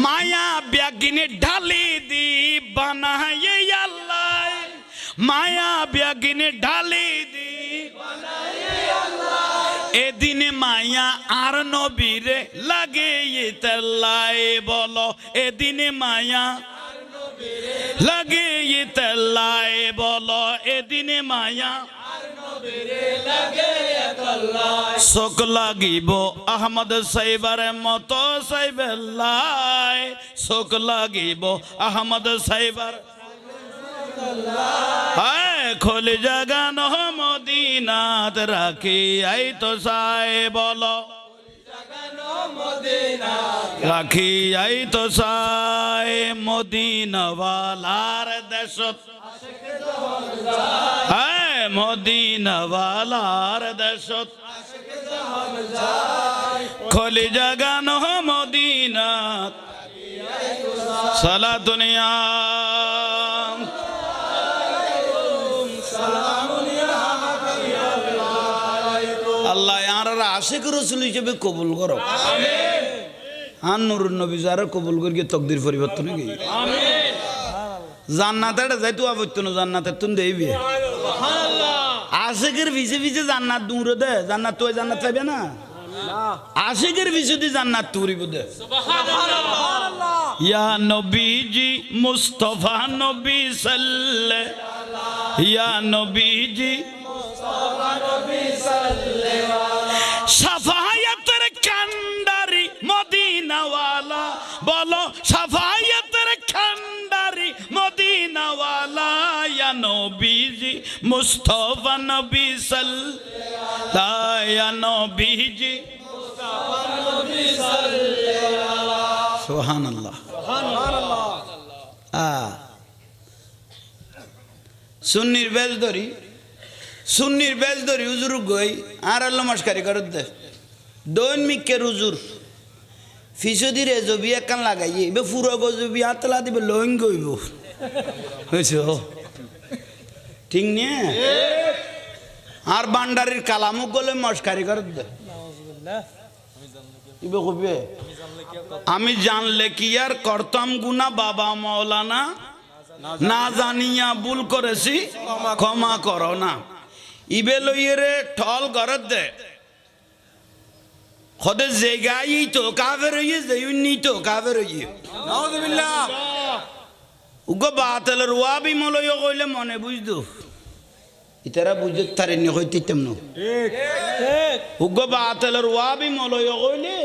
মায়া ব্যাগিনে ঢালি দি বানায়ে আল্লাহ মায়া ব্যাগিনে ঢালি দি বানায়ে আল্লাহ এদিনে মায়া আর নবীরে লাগে ইতাল্লাই বলো এদিনে মায়া লাগে ইতাল্লাই বলো এদিনে মায়া চোখ লাগিব আহমদ সাইবার মতো সাইবেল্লাই চোখ লাগিব আহমদ সাইবার খোলে জাগান মদিনাত রাখি আই তো সাই বলো রাখি আই তো সাই মদিনাওয়ালার দেশত মদিনাওয়ালার দেশত খোলে জাগান মদিনাত সালা দুনিয়া আল্লাহ আর আশিক রাসূল হিসেবে কবুল করো আমিন আর নুরুন নবী যারা কবুল করিয়ে তকদির পরিবর্তন হয়ে গেছে আমিন জান্নাতের যাইতো আবর্তন জান্নাতের তুমি দেইবি সুবহানাল্লাহ আশিকের ভিসে ভিসে জান্নাত দূরে দে জান্নাত তুই জান্নাত পাবে না আশিকের ভিসে দি জান্নাত তুরিব দে সুবহানাল্লাহ ইয়া নবীজি মুস্তাফা নবী সাল্লাল্লাহু ইয়া নবীজি মুস্তাফা নবী সাল্লাল্লাহু শাফায়াতের কান্ডারি মদিনাওয়ালা বলো শাফায়াতের কান্ডারি মদিনাওয়ালা ইয়া নবীজি মুস্তাফা নবী সাল্লাল্লাহু ইয়া নবীজি মুস্তাফা নবী সাল্লাল্লাহু সুবহানাল্লাহ সুবহানাল্লাহ সুন্নির বেজ ধরি হুজুর গই আর নমস্কারি করে দে দৈন মিকের হুজুর ফিসদি রেজবি একান লাগাইয়ে বে ফুরো গজবি আতলা দিবে লইন গইব হইছো ঠিক নিয়ে আর বান্ডারির কালামু গলে মস্কারি করে দে ইবে কইবে আমি জানলে কি আর করতাম গুনাহ বাবা মাওলানা না জানিয়া ভুল করেছি ক্ষমা করো না ইবে লইরে ঠল গরদ দে খোদে জেগাই তো কাফের হইয়ে জেউনি তো কাফের হইয়ে নাউযুবিল্লাহ উগো বাতেল রুয়াবি মলয় কইলে মনে বুঝদো ইতারা বুঝতে তারে নি হইতিতাম না ঠিক ঠিক উগো বাতেল রুয়াবি মলয় কইলে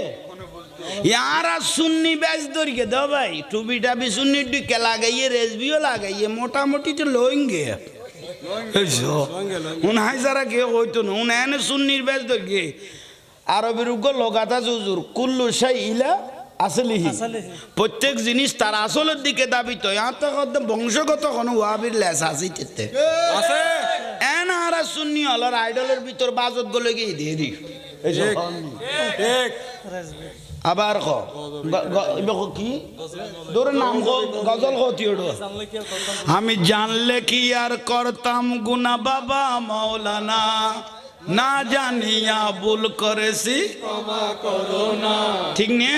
यारा सुन्नी बेच दौड़ के दो भाई टूबीटा भी सुन्नी डिके लगाइए रेजबियो लगाइए मोटा मोटी तो लोएंगे उन्हें जरा के कोई तो नहीं उन्हें सुन्नी बेच दौड़ के আরবের উগ্র লগাতা জুজুর কুল্লু শাইইলা আসলিহি প্রত্যেক জিনিস তার আসলের দিকে দাবি তো ইয়া তো একদম বংশগত কোনো ওয়াবির লেস আছে তেতে আছে এন আর সুন্নি হলার আইডলের ভিতর বাজত গলে গিয়ে দিয়ে দি ঠিক ঠিক আবার কি তোর নাম গজল কতি ওঠো আমি জানলে কি আর করতাম গুনা বাবা মাওলানা না জানিয়া ভুল করেছি ক্ষমা করো না ঠিক না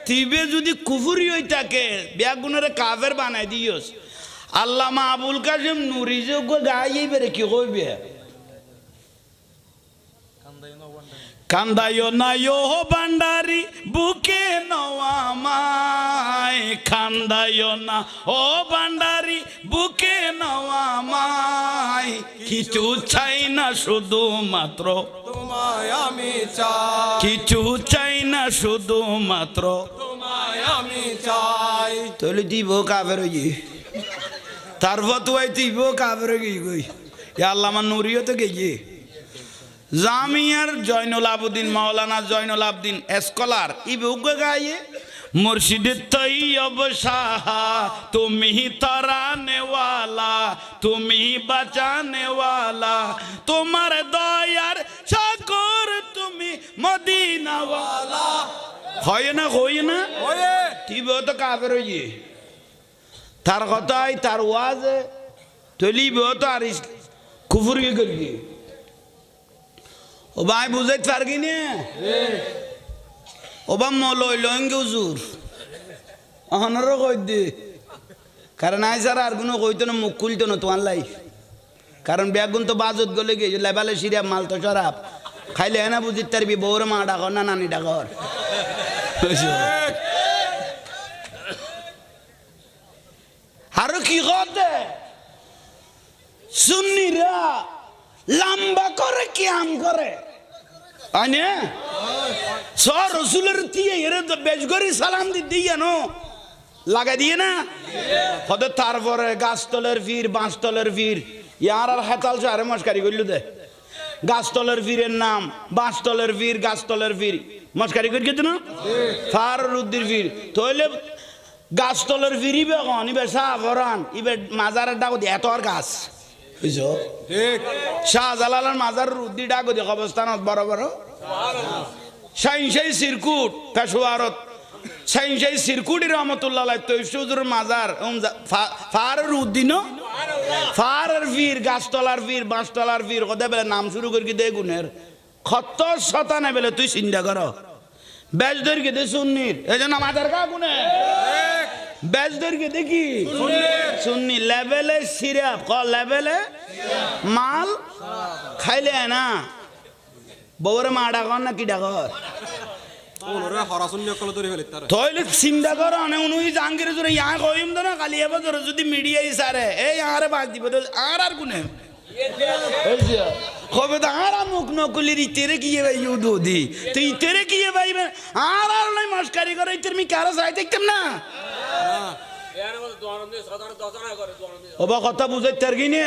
তিবে যদি কুফরি হই থাকে বেগুনের কাফের বানাই দিওস আল্লামা আবুল কাসেম নুরি যে গাইয়ে বেরে কি কইবে কান্দায়ো না ইয়ো ভান্ডারি বুকে নওয়া মাই কান্দায়ো না ও ভান্ডারি বুকে নওয়া মাই কিছু চাই না শুধু মাত্র তোমায় আমি চাই কিছু চাই না শুধু মাত্র তোমায় আমি চাই তাহলে দিব কাফের হই তার ফতোয়াই দিব কাফের হই গই ইয়া আল্লামা নুরিও তো গেছে জামিয়ার জয়নুল আবদিন মাওলানা জয়নুল আবদিন স্কলার ইবুগ গায়ে মুর্শিদে তৈয়ব শাহ তুমি তরানে ওয়ালা তুমি বাঁচানে ওয়ালা তোমার দয়ার সাগর তুমি মদিনা ওয়ালা হয় না তিবে তো কাফের হইয়ে তার কথাই তার ওয়াজে তলিবে তো আর কুফরি করি ও ভাই বুঝাইতে পারবি না ও বা মলই লঙ্গে উজুর অহনারও কই দে কারণ আই স্যার আর কোনো কইতো না মুখ খুলতো না তোমার লাই কারণ বেগুন তো বাজত গলে গিয়ে লেবালে সিরিয়া মাল তো সরাব খাইলে না বুঝিতে পারবি বউরে মা ডাকর না নানি ডাকর আরো কি করতে সুন্নিরা লম্বা করে কি আম করে আনে সর রসুলের দিয়ে এর বেশ করে সালাম দিয়ে নো লাগা দিয়ে না হতে তারপরে গাছতলের ফির বাঁশতলের ফির ইয়ার আর হেতাল আরে মস্কারি করলু দে গাছতলের ফিরের নাম বাঁশতলের ফির গাছতলের ফির মস্কারি করি গেছে না ফার রুদ্দির ফির তইলে গাছতলের ফিরিবে কন ইবে সাফরান ইবে মাজারের ডাক এত আর গাছ শাহজালালের মাজার রুদ্দি ডাক দিয়ে কবরস্থানত বড় বড় সাইনসাই সিরকুট পেশোয়ারত সাইনসাই সিরকুটি রহমতুল্লাহ তৈফসুজুর মাজার ফার রুদ্দিন ফারের ফির গাছতলার ফির বাঁশতলার ফির কথা বেলে নাম শুরু করি দে গুণের ৭০ বেলে তুই চিন্তা কর বেশ ধর কে দে সুন্নির এই জন্য মাজার কা গুণে বেশ ধর কে দেখি সুন্নি লেভেলে সিরাপ ক লেভেলে মাল খাইলে না বউরে মা ডাকর না কি ডাকর তইলে চিন্তা কর অনে উনুই জাঙ্গির জোরে ইয়া কইম তো না কালি এবার জোরে যদি মিডিয়া ইসারে এই আরে বাদ দিব আর গুনে কবে তো আর মুখ নকলির ইতেরে কি ভাই ইউদি তো ইতেরে কি ভাই আর নাই মস্কারি করে ইতের মি কারো চাই দেখতাম না ওবা কথা বুঝাই তার কি না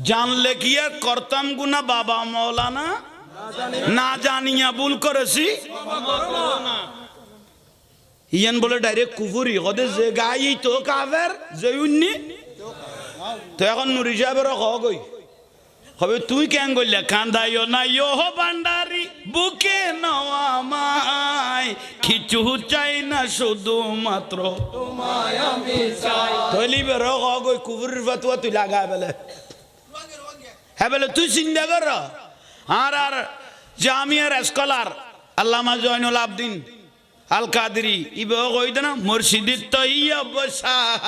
জানলে কি আর করতাম গুনা বাবা মাওলানা না জানিয়া ভুল করেছি ইয়ান বলে ডাইরেক্ট কুফুরি হদে যে গাই তো কাফের যে উন্নি তো এখন নুরি সাহেবের কই হবে তুই কেন গইলা কান্দাইও না ইয়ো ভান্ডারি বুকে নওয়া মাই কিছু চাই না শুধু মাত্র তোমায় আমি চাই তলিবে রগ কই কুফুরির ফতোয়া তুই লাগা বেলে হ্যাঁ বলে তুই চিন্তা কর আর জামিয়ার স্কলার আল্লামা জয়নুল আবদিন আল কাদরি ইবে কইত না মুর্শিদি তৈয়ব শাহ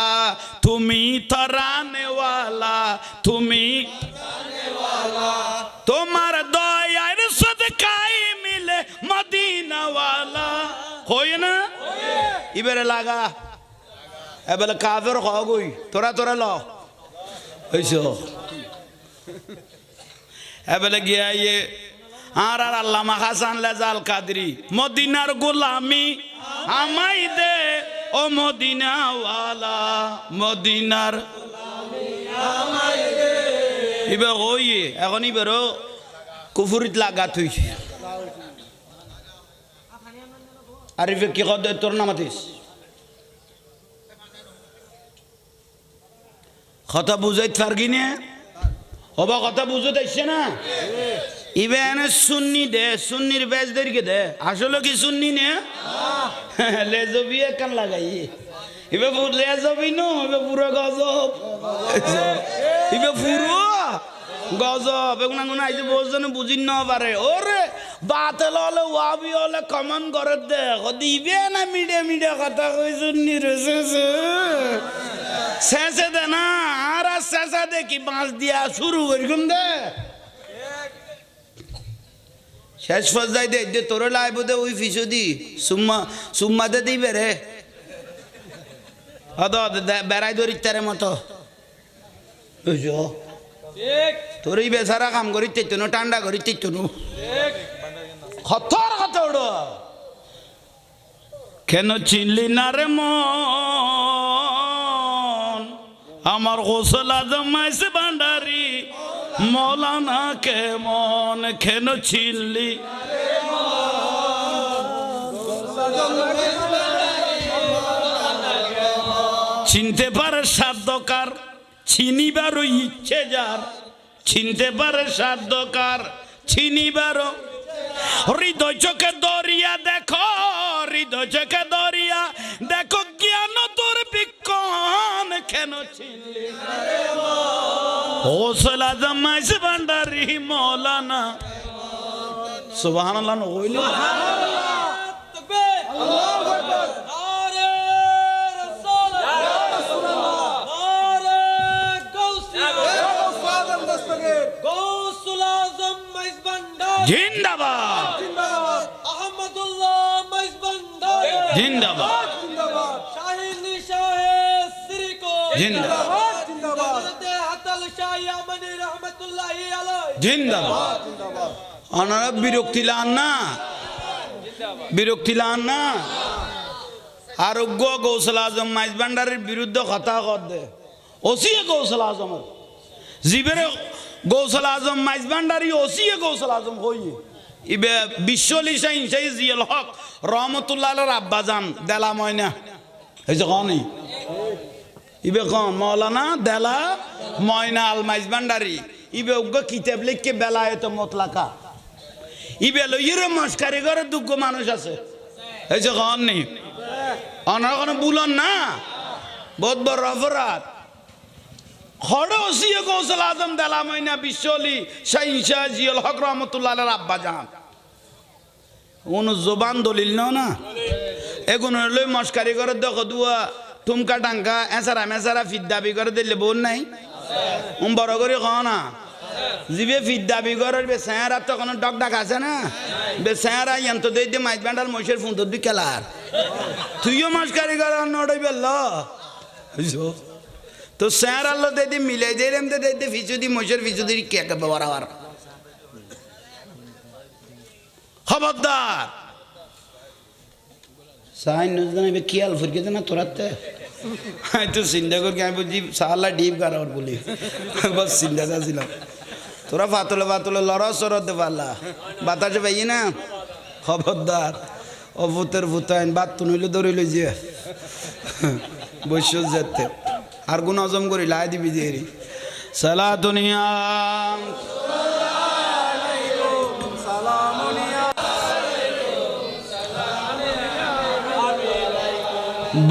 তুমি তরানে ওয়ালা তুমি তোমার দয়ার সদকাই মিলে মদিনা ওয়ালা কই না ইবেরে লাগা এবেলে কাফের কই তোরা ল হইছো এবেলে গিয়া ইয়ে আর আল্লামা হাসান লেজাল কাদরি মদিনার গোলামি আমাই দে ও মদিনাওয়ালা মদিনার আমাই দে ইবে কই এখন ইবেরও কুফুরিত লাগা তুই আরিফে কি কদ তোর নামাতিস কথা বুঝাইতে পারগি না ওবা কথা বুঝতে আসছে না ইবেন সুন্নি দে সুন্নির বেজ দেরকে দে আসলে কি সুন্নি নে লেজবি কান লাগাই ইবে লেজবি নো ইবে পুরো গজব ইবে পুরো গজব এগুনা গুনা আইছে বুঝজনে বুঝিন না পারে ওরে বাতেল হলে ওয়াবি হলে কমন করে দে দিবে না মিডিয়া কথা কই সুন্নি রে শেষে দে না আর শেষে দে কি বাঁশ দিয়া শুরু করি কোন দে শেষ পর্যায়ে দে তোর লাইব দে ওই ফিসুদি সুম্মা দে দিবে রে বেড়াই ধরি তার মতো তোর এই বেচারা কাম করি তেতনো ঠান্ডা করি তেতনো খতর কথা ওড়ো কেন চিনলি না রে মন আমার গোসল আজম আইছে ভান্ডারি মৌলানা কেমন কেন চিনলি চিনতে পারে সাধ্যকার চিনিবারও ইচ্ছে যার চিনতে পারে সাধ্যকার চিনিবারও হৃদয় চোখে দরিয়া দেখো হৃদয় চোখে দরিয়া দেখো জ্ঞান তোর বিক্ষণ কেন চিনলি গোসল আজম আইছে ভান্ডারি মৌলানা সুবহানাল্লাহ নইল জিন্দাবাদ আহমদুল্লাহ মাইজ ভান্ডারি জিন্দাবাদ শাহিনী শাহে সিরিকো জিন্দাবাদ জিন্দাবাদ হাতাল শাহী আমানি রহমাতুল্লাহি আলাইহি জিন্দাবাদ অনারা বিরক্তি লান না আরোগ্য গৌসল আজম মাইজ ভান্ডারের বিরুদ্ধে কথা কর দে ওসিয়ে গৌসল আজম জীবের গৌসল আজম মাইজ ভান্ডারি ওসিয়ে গৌসল আজম হইয়ে ইবে বিশ্বলি শাহিন জিয়াল হক রহমতুল্লাহ আব্বা জান দেলা ময়না এই যে কন ইবে কন মৌলানা দেলা ময়না আল মাইজ ভান্ডারি ইবে উগ্র কিতাব লিখকে বেলায়েত মতলাকা ইবে লইরে মস্কারি করে দুঃখ মানুষ আছে এই যে কন নি অনার কোনো বুলন না বহুত বড় অপরাধ খড়ে ওসিয়ে গৌসল আজম দেলা ময়না বিশ্বলি শাহিন শাহ জিয়াল হক রহমতুল্লাহ আব্বা জান কোনো জবান দলিল না এগুলো লই মস্কারি করে দেখো দুয়া ঠুমকা টাঙ্কা এসারা ফিদ দাবি করে দিলে বোন নাই বড় করে খ না জিবে ফিদ দাবি করে বেসায়ার তো কোনো ডক ডাক আছে না বেসায়ারা যন্ত্র দিয়ে মাইজ ভান্ডার মহিষের ফোন তোর খেলার তুইও মস্কারি কর নড়ই বেল তো স্যার আল্লাহ দে মিলাই দে রেম দে ফিচুদি মহিষের ফিচুদি কে বরাবর খবরদার সাইন নজদান এবে কিয়াল ফুরকে না তোরাতে আই তো চিন্তা করি আমি বুঝি সালা ডিপ গারার বলি বাস চিন্তা ছিল তোরা পাতলে লড়া সরতে পারলা বাতাসে পাই না খবরদার ও ভূতের ভূতাইন বাত তো নইলে ধরে লই যে বৈশ্য যেতে আর গুণ হজম করি লাই দিবি যে সালা দুনিয়া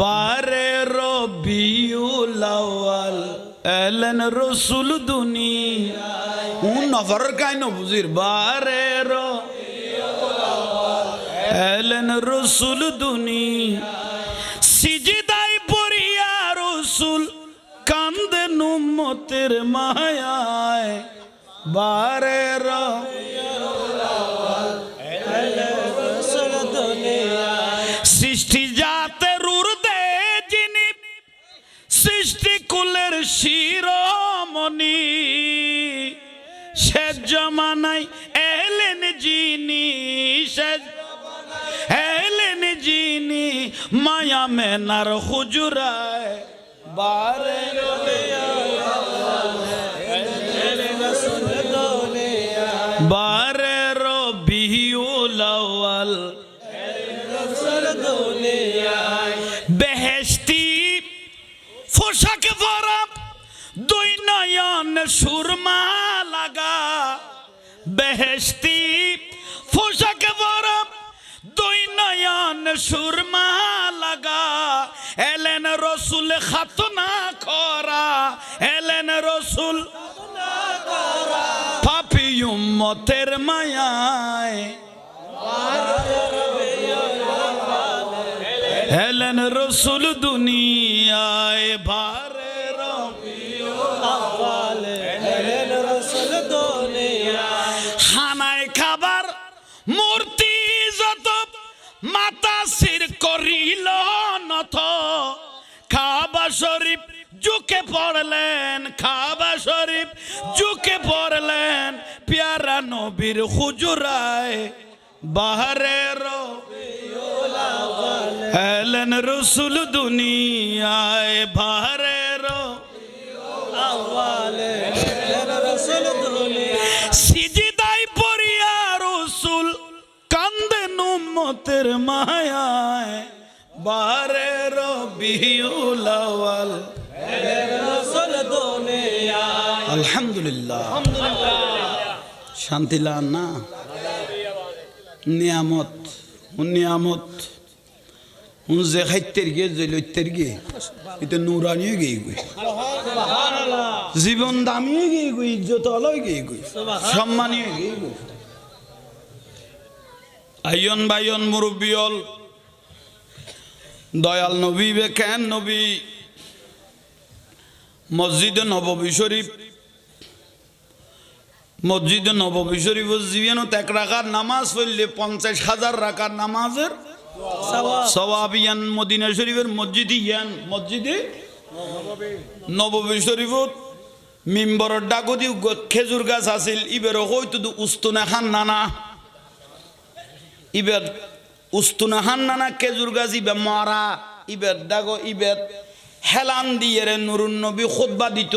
বারে রবিউল আউয়াল এলেন রসুল দুনিয়া নফর কাইন বুঝির বারে রবিউল আউয়াল এলেন রসুল দুনিয়া সিজদায় পড়িয়া রসুল কান্দেন উম্মতের মায়ায় বারে রবিউল আউয়াল এলেন রসুল দুনিয়া সৃষ্টি জাতের সৃষ্টি কুলের শিরোমণি শেষ জমানায় এলেন যিনি মায়া মেনার হুজুরায় বারে রবিউল আউয়াল বেহেশতি পোশাকে পরা দুই নয়ন সুরমা লাগা বেহেশতি পোশাক পরা দুই নয়ন সুরমা লাগা এলেন রসুল খাতনা করা এলেন রসুল পাপী উম্মতের মায়ায় এলেন রসুল দুনিয়ায় ভারে খানায় খাবার মূর্তি যত মাতা সির করিল নত কাবা শরীফ ঝুঁকে পড়লেন কাবা শরীফ ঝুঁকে পড়লেন প্যারা নবীর হুজুরায় বাহারের এলেন রসুল দুনিয়ায় বাহারের সিজদায় পড়িয়া রসুল কান্দেন উম্মতের মায়ায় বাহারের বিহুল আউয়াল আলহামদুলিল্লাহ শান্তি লান না নিয়ামত নিয়ামত যে খাইতের গিয়ে জৈলতের গিয়ে এটা নুরানিও গিয়ে গুই জীবন দামিও গিয়ে গুই ইজ্জত অলয় গিয়ে গুই সম্মানীয় গিয়ে গুই আইয়ন বাইয়ন মুরব্বিয়ল দয়াল নবী বেকেন নবী মসজিদে নববী শরীফ মসজিদে নববী শরীফ জীবনত 1 রাকাত নামাজ পড়লে 50,000 রাকাত নামাজের সওয়াব ইয়ান মদিনা শরীফের মসজিদে ইয়ান মসজিদে নববী শরীফত মিম্বরের ডাগদি খেজুর গাছ আছিল ইবের হয়তো উস্তুনা খান নানা ইবের উস্তুনা খান নানা খেজুর গাছ ইবে মরা ইবের ডাগো ইবের হেলান দিয়ে নুরুন নবী খুতবা দিত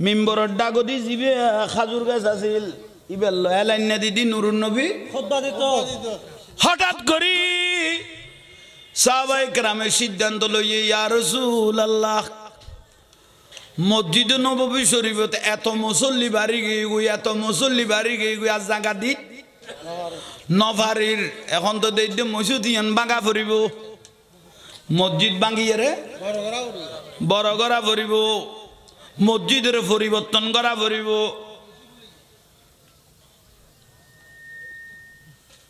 মিম্বরের ডাগদি জিবে খাজুর গাছ আছিল ইবের হেলান দিদি নুরুন নবী খুতবা দিত হঠাৎ করি সাহাবায়ে কেরামের সিদ্ধান্ত লইয়ে ইয়া রাসূলুল্লাহ মসজিদে নববী শরীফত এত মুসল্লি বাড়ি গিয়ে গুই এত মুসল্লি বাড়ি গিয়ে গুই আজ জায়গা দিত নভারির এখন তো দেখতে মসজিদ ইয়ান বাঙ্গা ফুরিব মসজিদ ভাঙিয়ে রে বড় করা ফুরিব মসজিদের পরিবর্তন করা ফুরিব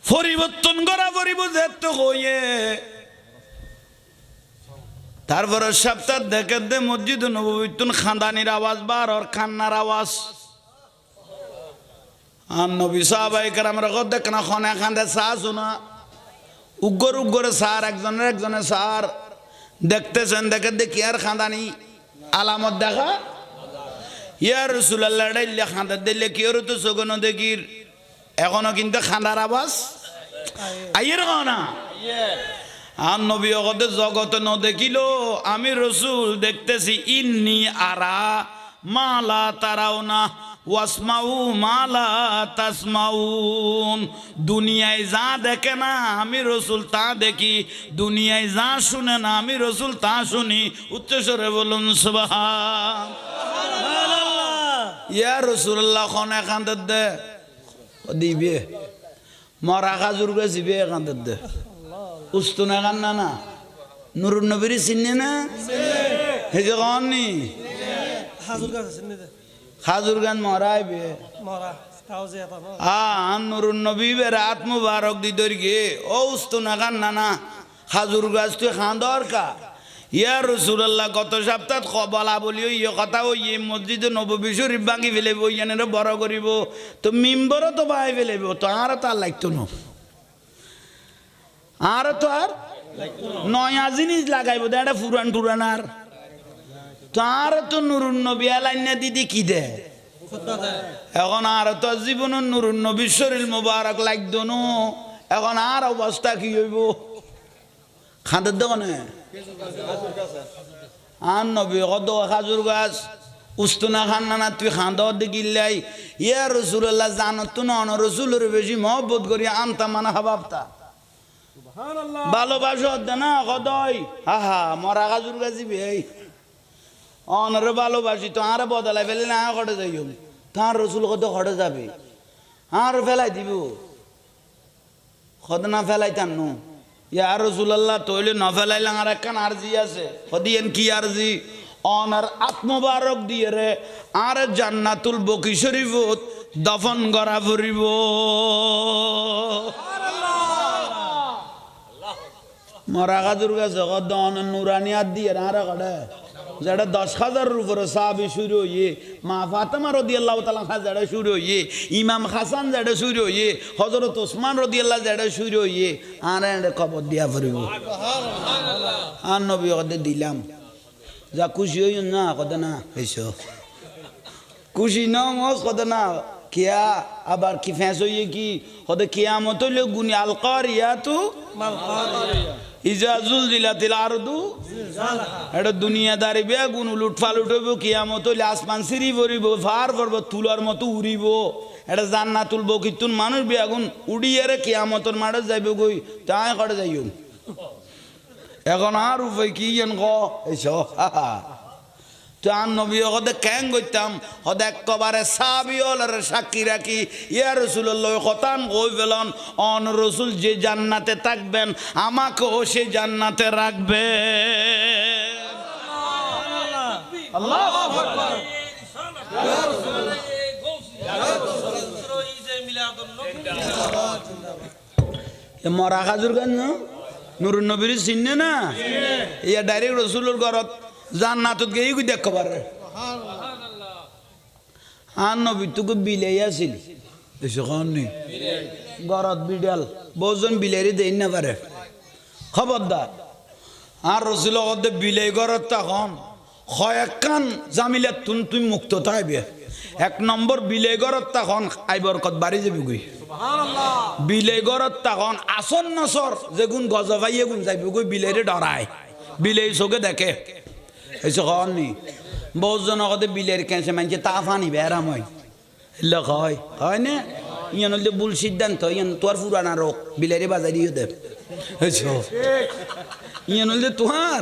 পরিবর্তন করা ফুরিব যেতে হইয়ে তারপরে সপ্তাহ দেখে দে মসজিদ নববীতুন খানদানির আওয়াজ বার আর কান্নার আওয়াজ আর নবী সাহাবায়ে কেরামের কথা দেখ না খনে খান্দে চা শোনা উগ্গর উগ্গরে সার একজনের সার দেখতেছেন দেখে দেখি আর খানদানি আলামত দেখা ইয়া রাসূলুল্লাহ ডাইলে খান্দা দিলে কি ওর তো সগন দেখির এখনো কিন্তু খান্দার আওয়াজ আইয়ের না আর নবী অগতে জগতে ন দেখিল আমি রসুল দেখতেছি ইন্নি আরা মালা তারাও না ওয়াসমাউ মালা তাসমাউন দুনিয়ায় যা দেখে না আমি রসুল তা দেখি দুনিয়ায় যা শুনে না আমি রসুল তা শুনি উচ্চস্বরে বলুন সুবহানাল্লাহ ইয়া রাসূলুল্লাহ খনে কান্দে দে দিবে মরা খাজুর গাছ দিবে কান্দে দে উস্তুনা কান্না না নুরুন নবীর চিনে না হে যে কননি খাজুর গান মরাইবে নুরুন নবী রাত মুবারক দি দরগে ও উস্তুনা কান্না না খাজুর গাছ তুই খান দরকার ইয়া রাসূলুল্লাহ গত সপ্তাহ বলা বলি ইয়ে কথা ওই মসজিদে নববী শরীফ ভাঙি ফেলেব ইয়ানের বড় করিব তো মিম্বরও তো বাই ফেলেব তো আর তার লাগতো না আর তো আর নয়া জিনিস লাগাইব এটা পুরান টুরান আর তার তো নুরুন নবী আলাইনা দিদি কি দে এখন আর তো জীবন নুরুন নবী শরীর মুবারক লাগতো না এখন আর অবস্থা কি হইব খাঁদের দোকানে আর নবী কত খাজুর গাছ উস্তুনা খান না তুই খাঁদ দেখিলাই ইয়া রাসূলুল্লাহ জানত না রসুলের বেশি মহব্বত করি আনতা মানা হাবাবতা ভালোবাসো না কদই হা মরা খাজুর গাছি ভাই অনরে ভালোবাসি তো আর বদলাই ফেলে না কটে যাই তার রসুল কত হটে যাবে আর ফেলাই দিব কত না ফেলাইতাম নো ইয়া রসুল্লাহ তৈলে ন ফেলাইলাম আর একখান আরজি আছে কদিয়েন কি আরজি অনার আত্মবারক দিয়ে রে আর জান্নাতুল বকি শরীফত দফন করা ফুরিব মরা গাজুর গাছে কত নুরানি আর দিয়ে আর কড়ে যেটা 10,000 উপরে সাহাবী শুরু হইয়ে মা ফাতেমা রাদিয়াল্লাহু তাআলা যেটা শুরু হইয়ে ইমাম হাসান যেটা শুরু হইয়ে হযরত ওসমান রাদিয়াল্লাহু যেটা শুরু হইয়ে আর এর কবর দিয়া ফুরিব সুবহানাল্লাহ আর নবী ওদের দিলাম যা খুশি হই না কত না এসো খুশি না মজ কত না কিয়া আবার কি ফেস হইয়ে কি কত কিয়ামত হইলে গুনি আল কারিয়াতু মাল কারিয়া ইজা জুলজিলাতিল আরদু এটা দুনিয়াদারি বেগুন লুটফালুট হইব কিয়ামত হইলে আসমান সিঁড়ি ভরিব ফার করব তুলার মতো উড়িব এটা জান্নাতুল বকিতুন মানুষ বেগুন উড়িয়ে রে কিয়ামতর মাঠে যাইব গই তাই করে যাইও এখন আর উপায় কি যেন গ এইসো তার নবী হদে ক্যাং করতাম হদে একবারে সাহাবী হলের সাক্ষী রাখি ইয়া রাসূলুল্লাহ কথান কই ফেলন অন রসুল যে জান্নাতে থাকবেন আমাকেও সে জান্নাতে রাখবে আল্লাহু আকবার ইয়া রাসূলুল্লাহ এ মরা খাজুর গান নুরুন নবীর চিনে না ইয়া ডাইরেক্ট রসুলের ঘরত জান্নাতত গিয়ে কি দেখতে পারে আর নবী তোকে বিলাই আছিল এসে ঘরত বিড়াল বহুজন বিলাইরে দেই না পারে খবরদার আর রসুল বিলাই ঘরত তখন কয়েকখান জামিলাত তুমি মুক্ত থাকবে 1 নম্বর বিলাই ঘরত তখন আইবর কত বাড়ি যাবি গই বিলাই ঘরত তখন আসন নসর যেগুন গজবাইয়ে গুন যাইব গই বিলাইরে ডরায় বিলাই চোখে দেখে এসে নি বহুজন কত বিলের কেঁচে মানছে তা ফানি বেড়াম হয় লোক হয় হয় না ইয়ান হলে ভুল সিদ্ধান্ত ইয়ান তোর পুরানা রোগ বিলেরে বাজাই দিয়ে দেব ইয়ান হলে তোমার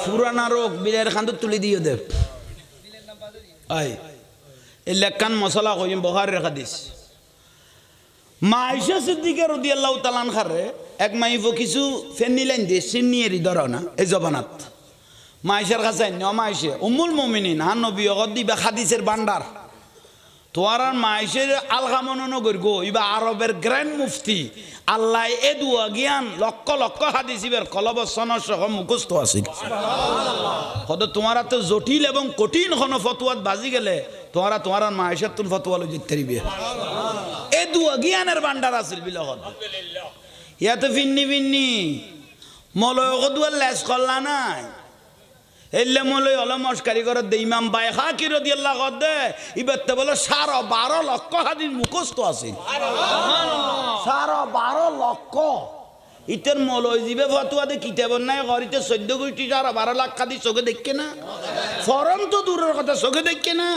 পুরানা রোগ বিলের খান তুলে দিয়ে দেব আই এই লেখান মশলা কইম বখারের হাদিস মা আয়েশা সিদ্দিকা রাদিয়াল্লাহু তাআলা আনহারে এক মাইফ কিছু ফেনি লাইন দিয়ে সিনিয়েরি ধরো না এই জবানাত মাইশের কাছে মাইশে উম্মুল মুমিনিন হা নবী দিবা হাদিসের ভান্ডার তোয়ার মাইশের আলগামন গো ইবা আরবের গ্র্যান্ড মুফতি আল্লাহ এ দুয়া জ্ঞান লক্ষ লক্ষ হাদিসিবের কলবসন সহ মুখস্থ আছিল হয়তো তোমার তো জটিল এবং কঠিন কোন ফতোয়াত বাজি গেলে তোমার মাইশের তুল ফতোয়া লই জিততে দিবে এ দুয়া জ্ঞানের ভান্ডার আছিল বিলহদ ইয়াতে ফিন্নি মলয় দুয়ার লেস করলা নাই এলে মলে অলমস্কারি করে দে ইমাম বাইহাকি রাদিয়াল্লাহু দে ইবাতে বলে 12.5 লক্ষ হাদিস মুখস্থ আছে সুবহানাল্লাহ 12.5 লক্ষ ইতের মলয় জিবে ফতোয়া দে কিতাব নাই গরিতে 14 কোটি 12 লাখ হাদিস চোখে দেখকে না ফরম তো দূরের কথা চোখে দেখকে না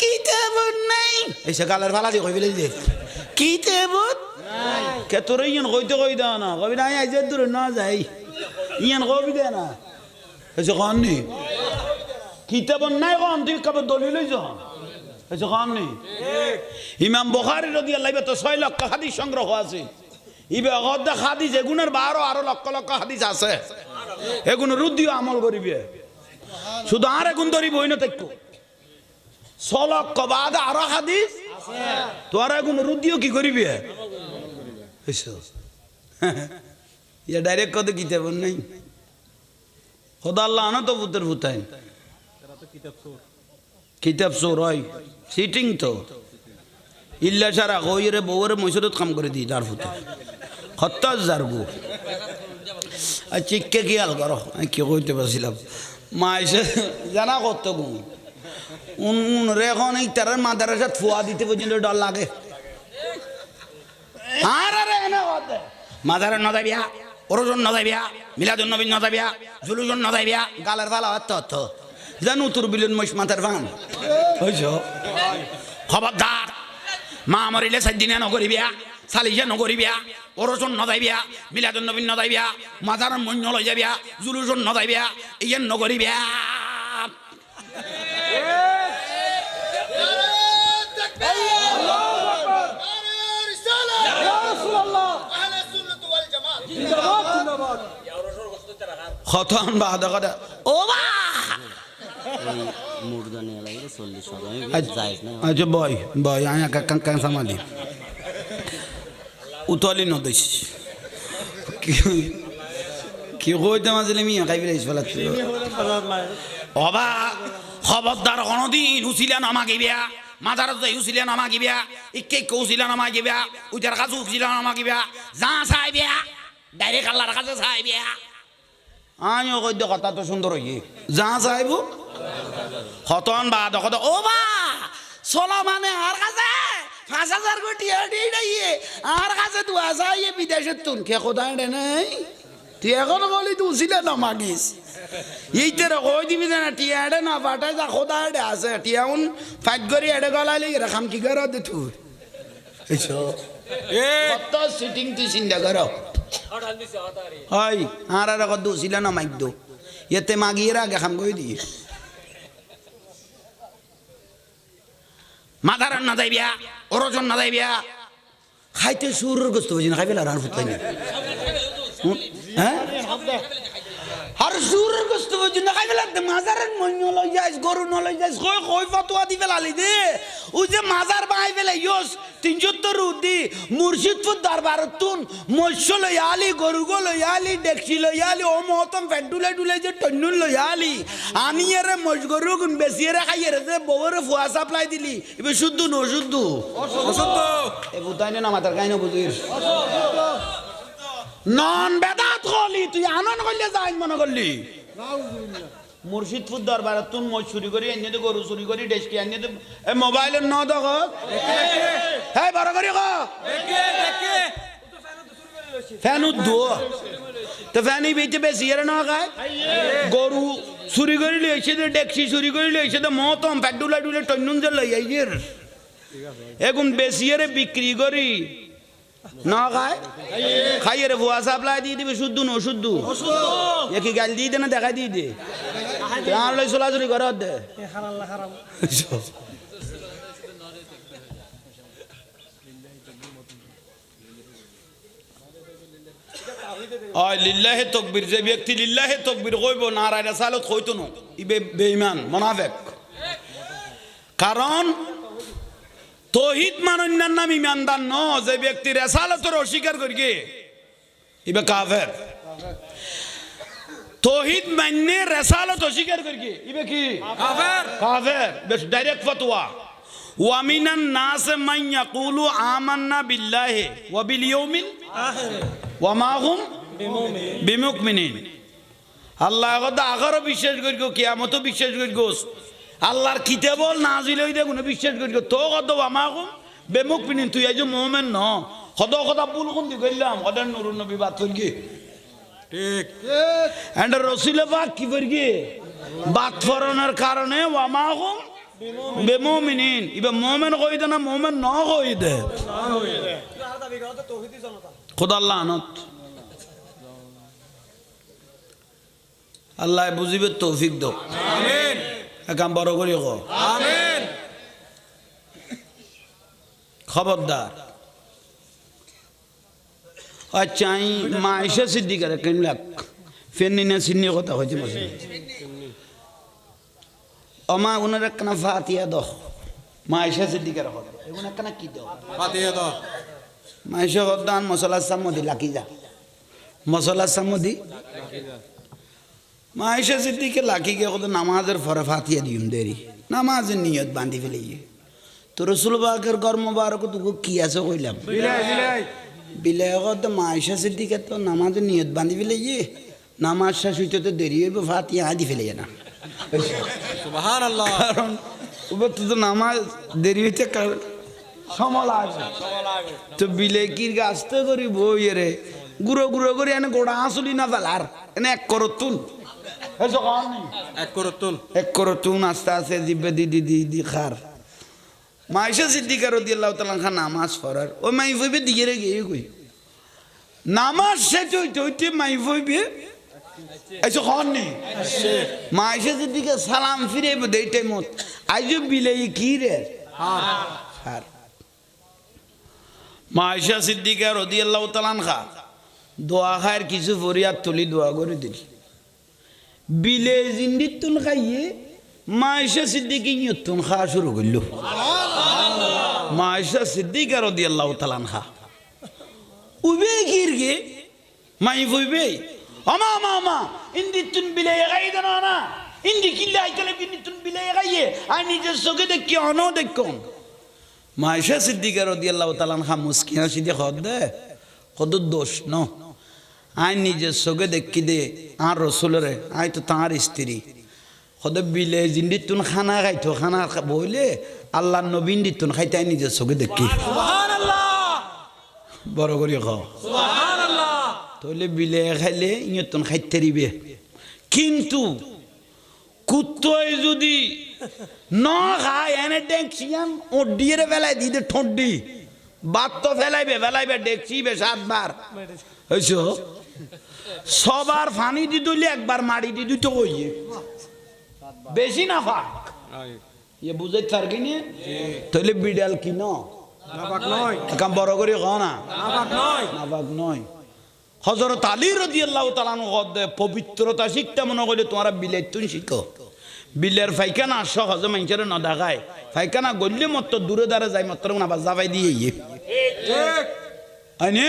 কিতাব নাই এসে গালের ফালা দি কই ফেলে দে কিতাব নাই কে তোরে ইন কইতে কই দাও না কবি নাই আইজে দূরে না যাই ইন কবি দে না এসে খান নি কিতাব নাই কোন তুই কবে দলিল হইছ এসে খান নি ইমাম বুখারী রাদিয়াল্লাহু আনহু তো 6 লক্ষ হাদিস সংগ্রহ আছে ইবে গদ হাদিস এগুনের 12 আরো লক্ষ লক্ষ হাদিস আছে এগুন রুদ্দিও আমল করিবে শুধু আর এগুন ধরিব হই না তাইকো 6 লক্ষ বাদ আরো হাদিস আছে তো আর এগুন রুদ্দিও কি করিবে এসে ইয়া ডাইরেক্ট কত কিতাব নাই খোদা আল্লাহ আনা তো পুতের ভুতাইন কিতাব চোর হয় সিটিং তো ইল্লা সারা কইরে বউরে মসজিদত কাম করে দি তার ফুতে 70,000 গো আর চিককে কি আল করো আমি কি কইতে পারছিলাম মা এসে জানা কত গো উন রে এখন এই তার মাদারাসা ফুয়া দিতে পর্যন্ত ডর লাগে আর আরে এনে কত মাদারে না যাবিয়া ওরজন না যাইবিয়া মিলাদুন নবী না যাইবিয়া জুলুজন না যাইবিয়া গালের ভালো অত জানো তোর বিলন মশ মাথার ভান হইছো খবরদার মা মরিলে 7 দিনে নগরিবিয়া সালিজা নগরিবিয়া ওরজন না যাইবিয়া মিলাদুন নবী না যাইবিয়া মাদার মন ন লই যাবিয়া জুলুজন না যাইবিয়া ইয়েন নগরিবিয়া খতন বাদ কথা ও বা মুরদানি এলাকায় 40 আমি যাইস না আচ্ছা বয় বয় আয়া কাং সামালি উতলি নদিস কি কইতে মাজলে মিয়া খাই ফেলাইছ ফেলাচ্ছি অবা খবরদার কোনদিন উছিলা নামাগিবা মাজারত যাই উছিলা নামাগিবা ইকে কৌছিলা নামাগিবা উইটার কাছে উছিলা নামাগিবা যা চাইবা ডাইরেক্ট আল্লাহর কাছে চাইবা আমিও কই দে কথা তো সুন্দর হইয়ে যা চাইব খতন বা দখত ও বা চলা মানে আর কাছে 5000 কোটি আড়ি ডাইয়ে আর কাছে তো আসাইয়ে বিদেশের তুন কে খোদা রে নাই তুই এখন বলি তুই উছিলা নামাগিস এইতে কই দিবি না টিয়াড়ে না পাঠায় যা খোদা রে আছে টিয়াউন ফাইট করি এড়ে গলালি রাখাম কি করে দে তুই এইসো কত সিটিং তুই চিন্তা করো হয় আর কত উছিলা নামাইক দো এতে মাগিয়ে আগে খাম কই দিয়ে মাদারান না যাইবিয়া ওরজন না যাইবিয়া খাইতে সুরের গোস্ত বুঝি না খাইবে আর ফুটলাই না হ্যাঁ আর সুরের গোস্ত বুঝি না খাইবে লাগতে মাজারের মন্য লই যাইস গরু ন লই যাইস কই কই ফতোয়া দি ফেলালি দে ওই যে মাজার বাই ফেলে ইয়স 73 উদি মুর্শিদপুর দরবারত তুন মৎস্য লই আলি গরু গো লই আলি ডেকছি লই আলি ও মহতম ফেন্টুলে টুলে যে টন্নুল লই আলি আনি এরে মজ গরু গুন বেশি এরে খাই এরে যে বউরে ফুয়া সাপ্লাই দিলি এবে শুদ্ধ ন শুদ্ধ অশুদ্ধ এ বুতাইনে না মাতার কাইনো বুঝির নন বেদাত কলি তুই আনন কইলে যাইন মনে করলি মুর্শিদপুর দরবার তুন মই চুরি করি এনে তো গরু চুরি করি ডেস্কি এনে তো এ মোবাইলের ন দেখ হ্যাঁ বড় করি ক ফ্যান উদ্দো তো ফ্যানই বেঁচে বেশি এর না খায় গরু চুরি করে লইছে তো ডেকসি চুরি করে লইছে তো মতম ফ্যাডুলা ডুলে টন্নুন যে লই আইয়ের এখন বেশি এর বিক্রি করি না খায় খাইয়ে রে ভুয়া সাপ্লাই দিয়ে দিবে শুদ্ধ ন শুদ্ধ একই গাল দিয়ে দে না দেখাই দিয়ে দে আর লই চলাচুরি করে দে লিল্লাহে তকবীর যে ব্যক্তি লিল্লাহে তকবীর কইব নারায় রাসালত কইতো না ইবে বেঈমান মুনাফিক কারণ তৌহিদ মানন্যার নাম ইমানদার ন যে ব্যক্তি রেসালতের অস্বীকার করিকে ইবে কাফের তৌহিদ মাননে রেসালত অস্বীকার করিকে ইবে কি কাফের কাফের বেশ ডাইরেক্ট ফতোয়া ওয়া মিনান নাস মান ইয়াকুলু আমান্না বিল্লাহি ওয়া বিল ইয়াউমিল আখির ওয়া মা হুম বিমুমিনিন আল্লাহ কথা আখেরও বিশ্বাস করিকো কিয়ামতও বিশ্বাস করিকো আল্লাহর কিতাবল নাজিল হই দেখুন বিশ্বাস করি তো কত আমাকো বেমুখ পিনিন তুই আজ মুমিন ন কত কথা ভুল কোন দি কইলাম ওদের নুরুন নবী বাত করি ঠিক এন্ড রাসূল পাক কি করি বাত ফরনের কারণে আমাকো বেমুমিনিন ইবে মুমিন কই দে না মুমিন ন কই দে খোদা লানত আল্লাহ বুঝিবে তৌফিক দাও আমিন কাম বড় করি আমিন খবরদার আচ্ছা মা আয়েশা সিদ্দিকার কেন লাগ ফেননিনা সিন্নি কথা হইছে বসে ওমা উনার একখানা ফাতিহা দাও মা আয়েশা সিদ্দিকার কথা এগুন একখানা কি দাও ফাতিহা দাও মা আয়েশা দান মশলা সামদি লাকি যা মশলা সামদি লাকি যা মা আয়েশা সিদ্দিকে লাকি গে কত নামাজের ফরে ফাতিহা দিউম দেরি নামাজের নিয়ত বাঁধি ফেলে তো রাসূল পাকের ঘর মোবারক তো কি আছে কইলাম বিলাই বিলাই কত মা আয়েশা সিদ্দিকে তো নামাজের নিয়ত বাঁধি ফেলে নামাজ শেষ হইতে তো দেরি হইব ফাতিহা দি ফেলে না সুবহানাল্লাহ কারণ ওবে তো নামাজ দেরি হইতে সময় লাগে তো বিলাই কির গাছতে করি বই রে গুঁড়ো গুঁড়ো করে এনে গোড়া আসলি না ফেলার এনে এক করতুন এক করতুন আস্তে আস্তে দিবে দি খার মা আয়েশা সিদ্দিকা রাদিয়াল্লাহু তাআলা আনহা নামাজ পড়ার ওই মাই ফইবে দিকে রে গিয়ে কই নামাজ শেষ হইতে মাই ফইবে আইছো খান নি মা আয়েশা সিদ্দিকা সালাম ফিরে দেই টাইমত আইজো বিলাই কি রে হার মা আয়েশা সিদ্দিকা রাদিয়াল্লাহু তাআলা আনহা দোয়া খায়ের কিছু ফরিয়াদ তুলি দোয়া করে দিল বিলে জিন্দিতুন খাইয়ে মায়েশা সিদ্দিকি নিয়তুন খাওয়া শুরু করল মায়েশা সিদ্দিকা রাদিয়াল্লাহু তাআলা আনহা উবে গিরগে মাই ফুইবে আমা আমা ইন্দিতুন বিলে গাইদানা না ইন্দি কিল্লা আইতলে ইন্দিতুন বিলে গাইয়ে আই নিজে চোখে দেখি অনো দেখুন মায়েশা সিদ্দিকা রাদিয়াল্লাহু তাআলা আনহা মুস্কি হাসি দিয়ে খদ দে কত দোষ ন আই নিজে চোখে দেখি দে আর রসুলরে আই তো তাঁর স্ত্রী কত বিলে জিন্দিতুন খানা খাইতো খানা বইলে আল্লাহ নবীন দিতুন খাইতে আই নিজে চোখে দেখি বড় করে খাও তাহলে বিলে খাইলে ইয়তুন খাইতে দিবে কিন্তু কুত্তয় যদি ন খায় এনে ডেকছিয়ান ও ডিয়ের বেলায় দিতে ঠোঁটি বাত তো ফেলাইবে ডেকছিবে 7 বার হয়েছো সবার ফানি দি দিলে একবার মারি দি দিতে হইয়ে বেশি না ফাক ইয়ে বুঝে থার কিনে তাহলে বিড়াল কিন একাম বড় করে খাও না নাবাক নয় হযরত আলী রাদিয়াল্লাহু তাআলা আনহু পবিত্রতা শিখতে মনে করলে তোমরা বিলের তুন শিখো বিলের ফাইখানা সহজে মানুষের না দেখায় ফাইখানা গড়লে মত দূরে দাঁড়া যায় মাত্র না বাজাবাই দিয়ে আনে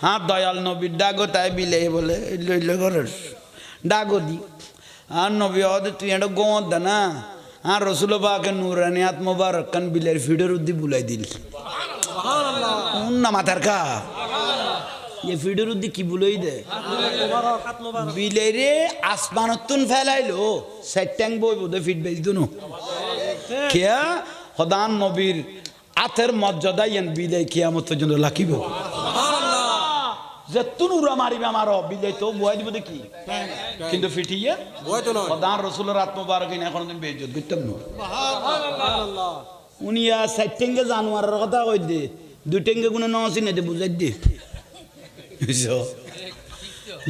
হ্যাঁ দয়াল নবীর ডাগো তাই বিলে বলে লইলে ঘরের ডাগো দি আর নবী হদে তুই একটা গোদ দা না আর রসুল পাকে নুরানি হাত মোবারক কান বিলের ফিডের উদ্দি বুলাই দিল না মাথার কা ये ফিডের উদ্দি কি বুলাই দে বিলেরে আসমানতুন ফেলাইলো সেট্যাং বই বদে ফিড বেজ দুনো কিয়া খদান নবীর আতের মর্যাদা ইয়ান বিলে কিয়ামত পর্যন্ত লাকিব যে তুনুরা মারিবে আমার বিলে তো বই দিব দেখি কিন্তু ফিটিয়ে বই তো নয় খদান রাসূলের আত মোবারক ইনা কোনদিন বেইজ্জত করতাম না সুবহানাল্লাহ উনিয়া সেট্যাঙ্গে জানোয়ারের কথা কই দে দুটেঙ্গে গুনে নসি না দে বুঝাই দে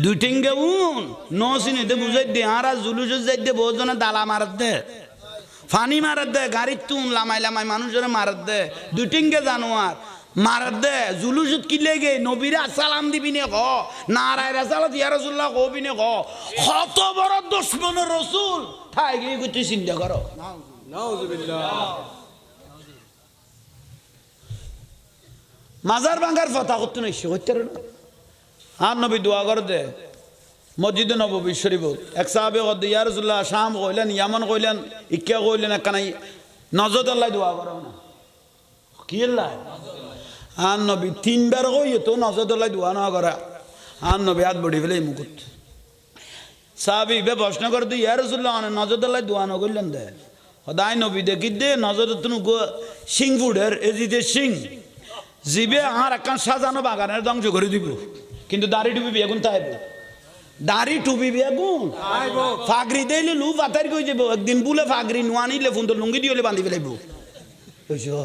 দুটেঙ্গে উন নসি না দে বুঝাই দে আর জুলুস যাই দে বহুত জন দালা মারত দে ফানি মারত দে গাড়ির তুন লামাই লামাই মানুষের মারত দে দুটেঙ্গে জানোয়ার মারত দে জুলুসত কি লেগে নবীরা সালাম দিবি নে ক নারায় রাসালাত ইয়া রাসূলুল্লাহ কবি নে ক কত বড় দুশমনের রাসূল ঠাই গিয়ে কইতে চিন্তা করো নাউজুবিল্লাহ মাজার ভাঙার কথা করতে নাই হইতে আর নবী দোয়া করে দে মসজিদে নববী শরীফ এক সাহাবে কদ ইয়া রাসূলুল্লাহ শাম কইলেন ইয়ামান কইলেন ইক্কা কইলেন কানাই নজর আল্লাহ দোয়া করো না কি আল্লাহ আর নবী 3 বার কই তো নজর আল্লাহ দোয়া না করে আর নবী হাত বড়ি ফেলে মুকুট সাহাবী বে প্রশ্ন করে দে ইয়া রাসূলুল্লাহ নজর আল্লাহ দোয়া না কইলেন দে খোদাই নবী দেখি দে নজর তুন সিং ফুডের এজিতে সিং জিবে আর একখান সাজানো বাগানের ধ্বংস করে দিব কিন্তু দাড়ি টুপি বেগুন তাইব দাড়ি টুপি বেগুন ফাগরি দিলে লু পাতার কই যাব একদিন বুলে ফাগরি নোয়ানিলে ফোন তো লুঙ্গি দিলে বাঁধি ফেলাইব বুঝছো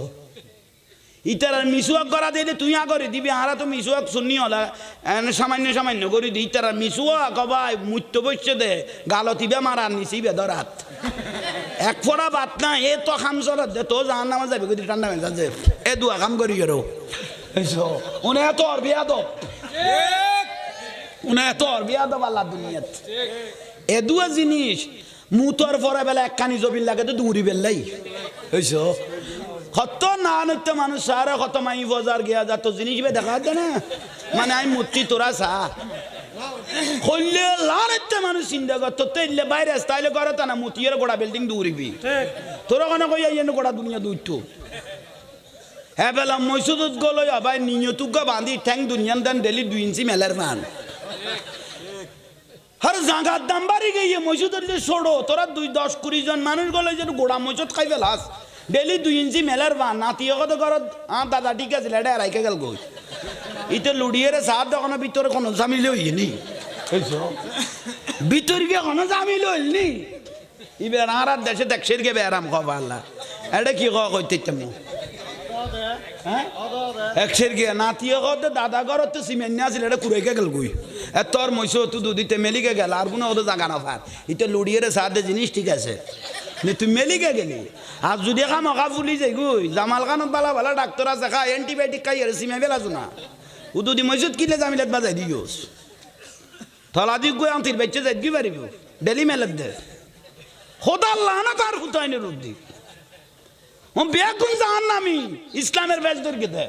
ইতার মিসুয়াক করা দিলে তুই আগরে দিবি আরা তো মিসুয়াক শুনি হলা সামান্য সামান্য করে দি ইতার মিসুয়া কবাই মুত্য বসছে দে গালতিবে মারার নিছি বেদরাত এক ফোড়া বাত না এ তো খাম চলত দে তো জাহান নামা যাবে যদি ঠান্ডা হয়ে যাচ্ছে এ দুয়া কাম করি গেল উনি এত আর বিয়া দো উনি এত আর বিয়া দো আল্লাহ দুনিয়াত এ দুয়া জিনিস মুতর ফরা বেলা একখানি জবিল লাগে তো দৌড়ি বেললাই হইছো কত না নৃত্য মানুষ সারা কত মাই বাজার গিয়া যা তো জিনিস দেখা দে না মানে আমি মূর্তি তোরা সা কইলে লারেতে মানুষ চিন্তা কর তো তেলে বাইরে স্টাইলে করে তা না মুতিয়ের গোড়া বিল্ডিং দৌড়িবি তোরা কেন কই আইয়েন গোড়া দুনিয়া দৌড়তো হ্যাঁ বেলা মসজিদত গলো আবার নিয়তুক বাঁধি ঠ্যাং দুনিয়ান দেন ডেলি 2 ইঞ্চি মেলার মান হর জাগার দাম বাড়ি গিয়ে মসজিদের যে ছোড়ো তোরা 10-20 জন মানুষ গলো যে গোড়া মসজিদ খাই ফেলাস ডেলি 2 ইঞ্চি মেলার মান নাতিয়ে কত কর দাদা ঠিক আছে লেডা রাইকে গেল গই ইতে লুডিয়ের সাথ দোকানের ভিতরে কোনো জামিল হইনি ভিতরে গিয়ে কোনো জামিল হইনি ইবের আর দেশে দেখছেন গে বেরাম খাবা আল্লাহ এটা কি কইতে তেমন হ্যাঁ একশের গিয়ে নাতিয়ে কত দাদা ঘর তো সিমেন্ট নিয়ে আসলে এটা কুড়াইকে গেল গই তোর মইসো তো দুদিতে মেলিকে গেল আর কোনো ওদের জাগা না ফার ইতে লুডিয়ের সাথে জিনিস ঠিক আছে তুই মেলিকে গেলি আর যদি খাম অকা ফুলি যাই গুই জামাল খানত বালা বালা ডাক্তার আছে খা এন্টিবায়োটিক খাই আর সিমে বেলাছো না ও দুদি মসজিদ কিলে জামিলাত বাজাই দিওস তলাদি গই আন্তির বেচে যাই পারিব ডেলি মেলের দে খোদা আল্লাহ না তার হুতাইনের উদ্দি ও বেগুন জাহান্নামী ইসলামের বেশ দরকে দে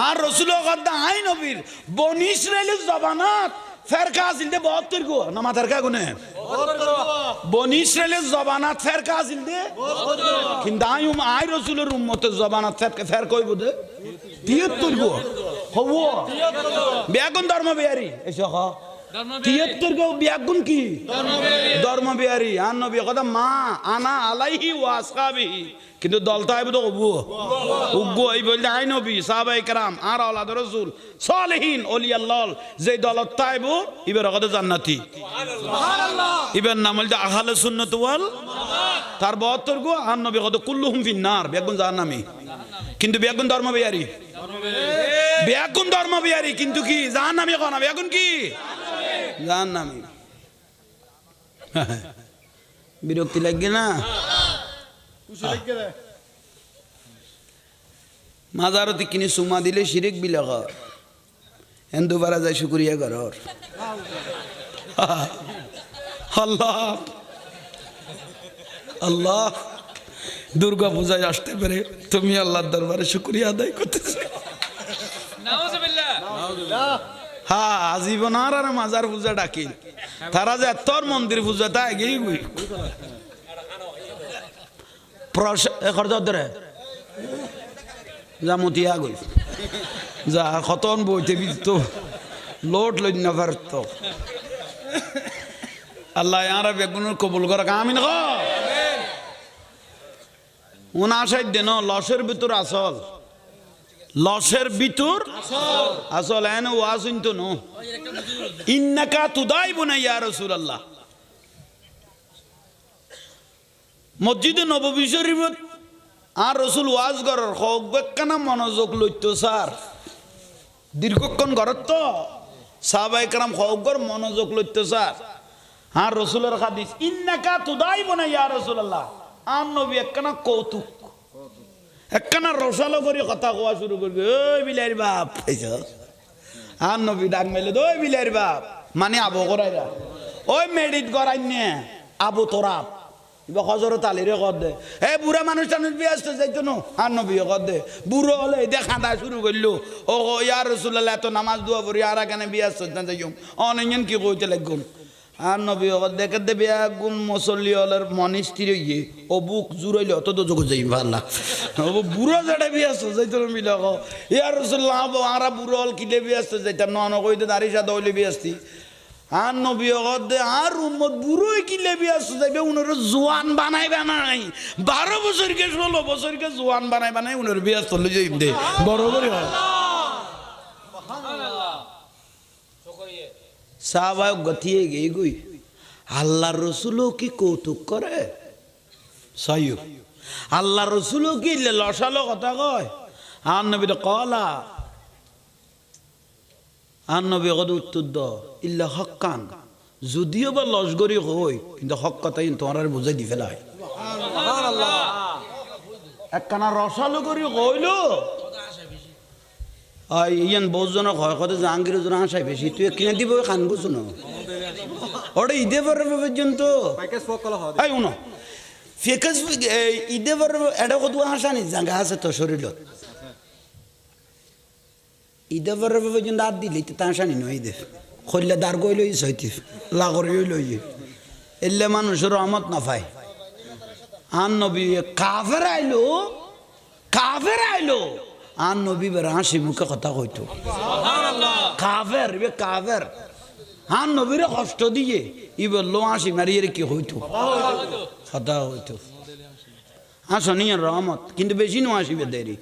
আর রসুল গদ্দা আই নবীর বনি ইসরাইলের জবানাত ফেরকা আসিল দে 72 গো না মাথার কা গুনে বনি ইসরাইলের জবানাত ফেরকা আসিল দে কিন্তু আই রসুলের উম্মতের জবানাত ফের কইব দে 73 গো হবো বেগুন ধর্ম বিহারি এসো হ 73 গো বেগুন কি ধর্ম বিহারি আর নবী কথা মা আনা আলাইহি ওয়া আসহাবিহি কিন্তু দল তাইব তো হবো উগ্গো এই বলতে আই নবী সাহাবায়ে কেরাম আর আওলাদ রাসূল সালেহিন ওলি আল্লাহ যে দলত তাইব ইবার কথা জান্নাতি সুবহানাল্লাহ ইবার নাম হল আহলে সুন্নাত ওয়াল তার 72 গো আর নবী কথা কুল্লুহুম ফিন্নার বেগুন জাহান্নামী কিন্তু বেগুন ধর্ম বিহারি বেগুন ধর্ম বিহারি কিন্তু কি জাহান্নামী কোন বেগুন কি জাহান্নামী বিরক্তি লাগে না মাজারতি কিনে সুমা দিলে শিরিক বিলা কর হিন্দু বারা যায় শুকরিয়া কর আল্লাহ আল্লাহ দুর্গা পূজায় আসতে পারে তুমি আল্লাহর দরবারে শুকরিয়া আদায় করতেছ হ্যাঁ আজীবন আর মাজার পূজা ডাকি তারা যে তোর মন্দির পূজা তা এগিয়ে গই ধরে যা মতিয়া গই যা খতন বইতে বিত লোট লই না পারত আল্লাহ ইয়ারা বেগুনের কবুল করা আমিন গ উনাশাই দেন লসের ভিতর আসল লসের ভিতর আসল এন ওয়াজ তো নো ইন্নাকা তুদাইবুনা ইয়া রাসূলুল্লাহ মসজিদে নববী শরীফত আর রসুল ওয়াজ করার হকানা মনোযোগ লইত স্যার দীর্ঘক্ষণ ঘরত তো সাহাবায়ে কেরাম হকর মনোযোগ লইত স্যার আর রসুলের হাদিস ইন্নাকা তুদাইবুনা ইয়া রাসূলুল্লাহ আর নবী একখানা কৌতুক একখানা রসালো করে কথা কোয়া শুরু করবে ওই বিলাইর বাপ আর নবী ডাক মেলে ওই বিলাইর বাপ মানে আবু করাইরা ওই মেডিট করাই নে আবু তোরাপ হজরত আলীরে কর দে এ বুড়া মানুষ টানুষ ব্যস্ত যাইতো না আর নবী কর দে বুড়ো হলে এদের খাঁদা শুরু করলো ও ইয়ার রাসূলুল্লাহ এত নামাজ দোয়া পড়ি আর কেন ব্যস্ত না যাইম অনেক কি কইতে লাগুম আর নবী কর দেখে দে বেগুন মুসল্লি হলের মনে স্থির হইয়ে ও বুক জুড়াইলে অত তো যোগ যাই ভাল্লা ও বুড়ো যেটা ব্যস্ত যাইতো মিলে ইয়ার রাসূলুল্লাহ আর বুড়ো হল কিলে ব্যস্ত যাইতাম না কইতে দাঁড়ি সাদা হইলে ব্যস্তি আর নবী দে আর উম্মত বুড়োই কি লেবি আসছে যাইবে উনার জোয়ান বানাইবে নাই 12 বছরকে 16 বছরকে জোয়ান বানাইবে নাই উনার বিয়া চলে যাই দে বড় করে সাহাবায়ে গতিয়ে গই গই আল্লাহর রাসূলও কি কৌতুক করে সাইয়্যু আল্লাহর রাসূলও কি লসালো কথা কয় আর নবী তো কলা আর নবী কদ উত্তর দ ইল্লা হক্কান যদিও বা লসগরি হই কিন্তু হক কথাই তোমার বুঝাই দি ফেলাই একখানা রসালো করি কইল ইয়ান বহুজনক হয় কত জাহাঙ্গীর জন আসাই বেশি তুই কিনে দিব খান বুঝো না ওটা ঈদে পর্ব পর্যন্ত এই উনো ফেকাস ঈদে পর্ব এটা কত আসা নি জায়গা আছে তো শরীরত ঈদে পর্ব পর্যন্ত আর দিলি তো তাসানি নয় ঈদে খল্লে দার গই লই সইতি লাগরি লই এলে মানুষের রহমত না পায় আর নবী কাফের আইলো আর নবী বের হাসি মুখে কথা কইতো কাফের কাফের আর নবীরে কষ্ট দিয়ে ই বললো হাসি মারিয়ে কি হইতো কথা হইতো আসনি রহমত কিন্তু বেশি নো আসিবে দেরি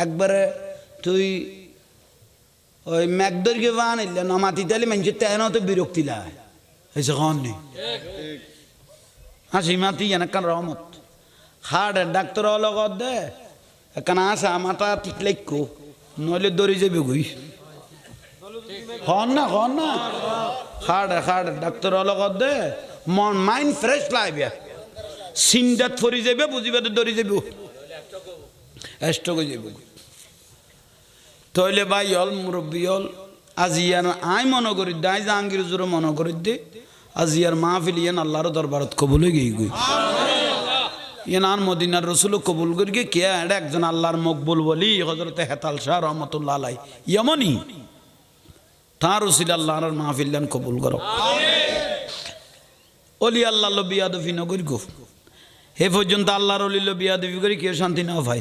একবারে তুই ওই ম্যাকদরকে বানাইলে না মাতি তাহলে মানুষের তেন তো বিরক্তি লাগে হয়েছে কন নেই হাসি মাতি এখান রহমত হার্ট ডাক্তার লগত দে এখান আসা মাথা ঠিক লাগো নইলে দৌড়ি যাবে গুই হন না হার্ট ডাক্তার লগত দে মন মাইন্ড ফ্রেশ লাগবে সিন্দাত ফরি যাবে বুঝিবে তো দৌড়ি যাবে স্ট্রোক হয়ে যাবে তইলে ভাই হল মুরব্বী হল আজিয়ার আই মনে করি দে আই জাহাঙ্গীর জোরে মনে করি দে আজিয়ার মাহফিল ইয়ান আল্লাহর দরবারত কবুল হয়ে গই ইয়ান আর মদিনার রসুল কবুল করি গে কে এটা একজন আল্লাহর মকবুল বলি হজরতে হেতাল শাহ রহমতুল্লাহ আলাই ইয়মনি তার রসিল আল্লাহর মাহফিল ইয়ান কবুল করো অলি আল্লাহ লো বিয়াদফি নগরি গো হে পর্যন্ত আল্লাহর অলি লো বিয়াদফি করি কেউ শান্তি না ভাই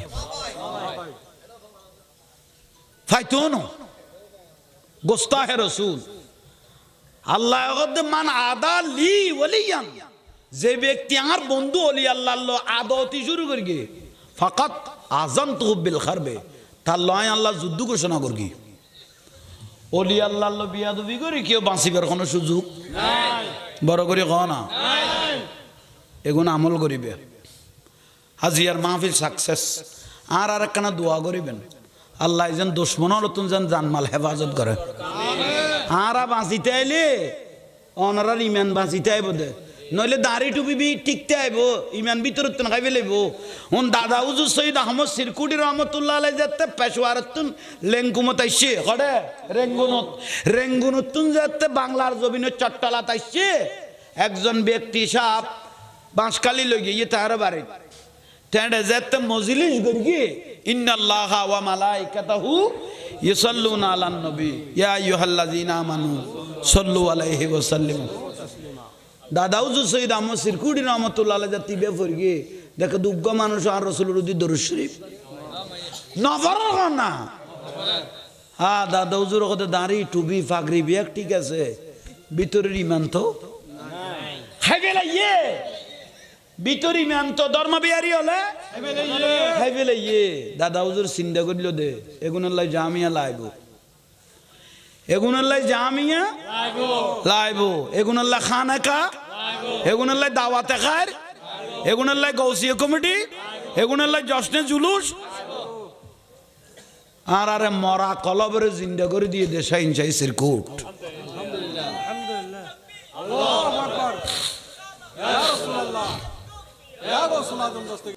ফাইতো না গোস্তাহে রসুল আল্লাহ মান আদা লি ওলিয়ান যে ব্যক্তি আমার বন্ধু অলি আল্লাহ আদতি শুরু করি গে ফাকাত আযানতু বিল খারবে তার লয় আল্লাহ যুদ্ধ ঘোষণা করি অলি আল্লাহ বিয়াদবি করি কেউ বাঁচিবার কোনো সুযোগ নাই বড় করে কও না এগুলো আমল করিবে হাজিয়ার মাহফিল সাকসেস আর একখানা দোয়া করিবেন আল্লাহ যেন দুশ্মনের নতুন যেন জানমাল হেফাজত করে আরা বাঁচিতে আইলে অনারার ইমান বাঁচিতে আইব দে নইলে দাড়ি টুপি বি টিকতে আইব ইমান ভিতরত খাইবে লাইব হন দাদা হুজুর সৈয়দ আহমদ সিরকুটি রহমতুল্লাহ আলাইহি যাতে পেশোয়ারতুন লেঙ্গুমত আইছে কড়ে রেঙ্গুনতুন যাতে বাংলার জমিনে চট্টলাত আইছে একজন ব্যক্তি সাহেব বাঁশকালি লই গিয়ে তার বাড়ি তেড়ে যাতে মজলিস গড়ি ইন্নাল্লাহা ওয়া মালাইকাতাহু ইউসাল্লুনা আলান নবী ইয়া আইয়ুহাল্লাযীনা আমানু সাল্লু আলাইহি ওয়া সাল্লিমু দাদা হুজুর সৈয়দ আহমদ সিরকুটি রহমতুল্লাহ আলাইহি যাতে বে ফরগে দেখে দুগ্গ মানুষ আর রাসূলের উদি দরুদ শরীফ নফর না হ্যাঁ দাদা হুজুর কত দাড়ি টুপি ফাগরি বিয়াক ঠিক আছে ভিতরের ইমান তো নাই খাইবে লাইয়ে ভিতর ইমান তো ধর্ম বিহারি হলে খাইবে লাইয়ে দাদা হুজুর চিন্তা করিল দে এগুনাল্লাহ জামিয়া লাইব এগুনাল্লাহ জামিয়া লাইব এগুনাল্লাহ খানাকা এগুনাল্লাহ দাওয়াতে খায়ের এগুনাল্লাহ গৌসিয়া কমিটি এগুনাল্লাহ জশ্নে জুলুস আর আরে মরা কলবরে জিন্দা করে দিয়ে দেশা ইনসাই সিরকুট আল্লাহু আকবার ইয়া রাসূলুল্লাহ ইয়া রাসূল আযম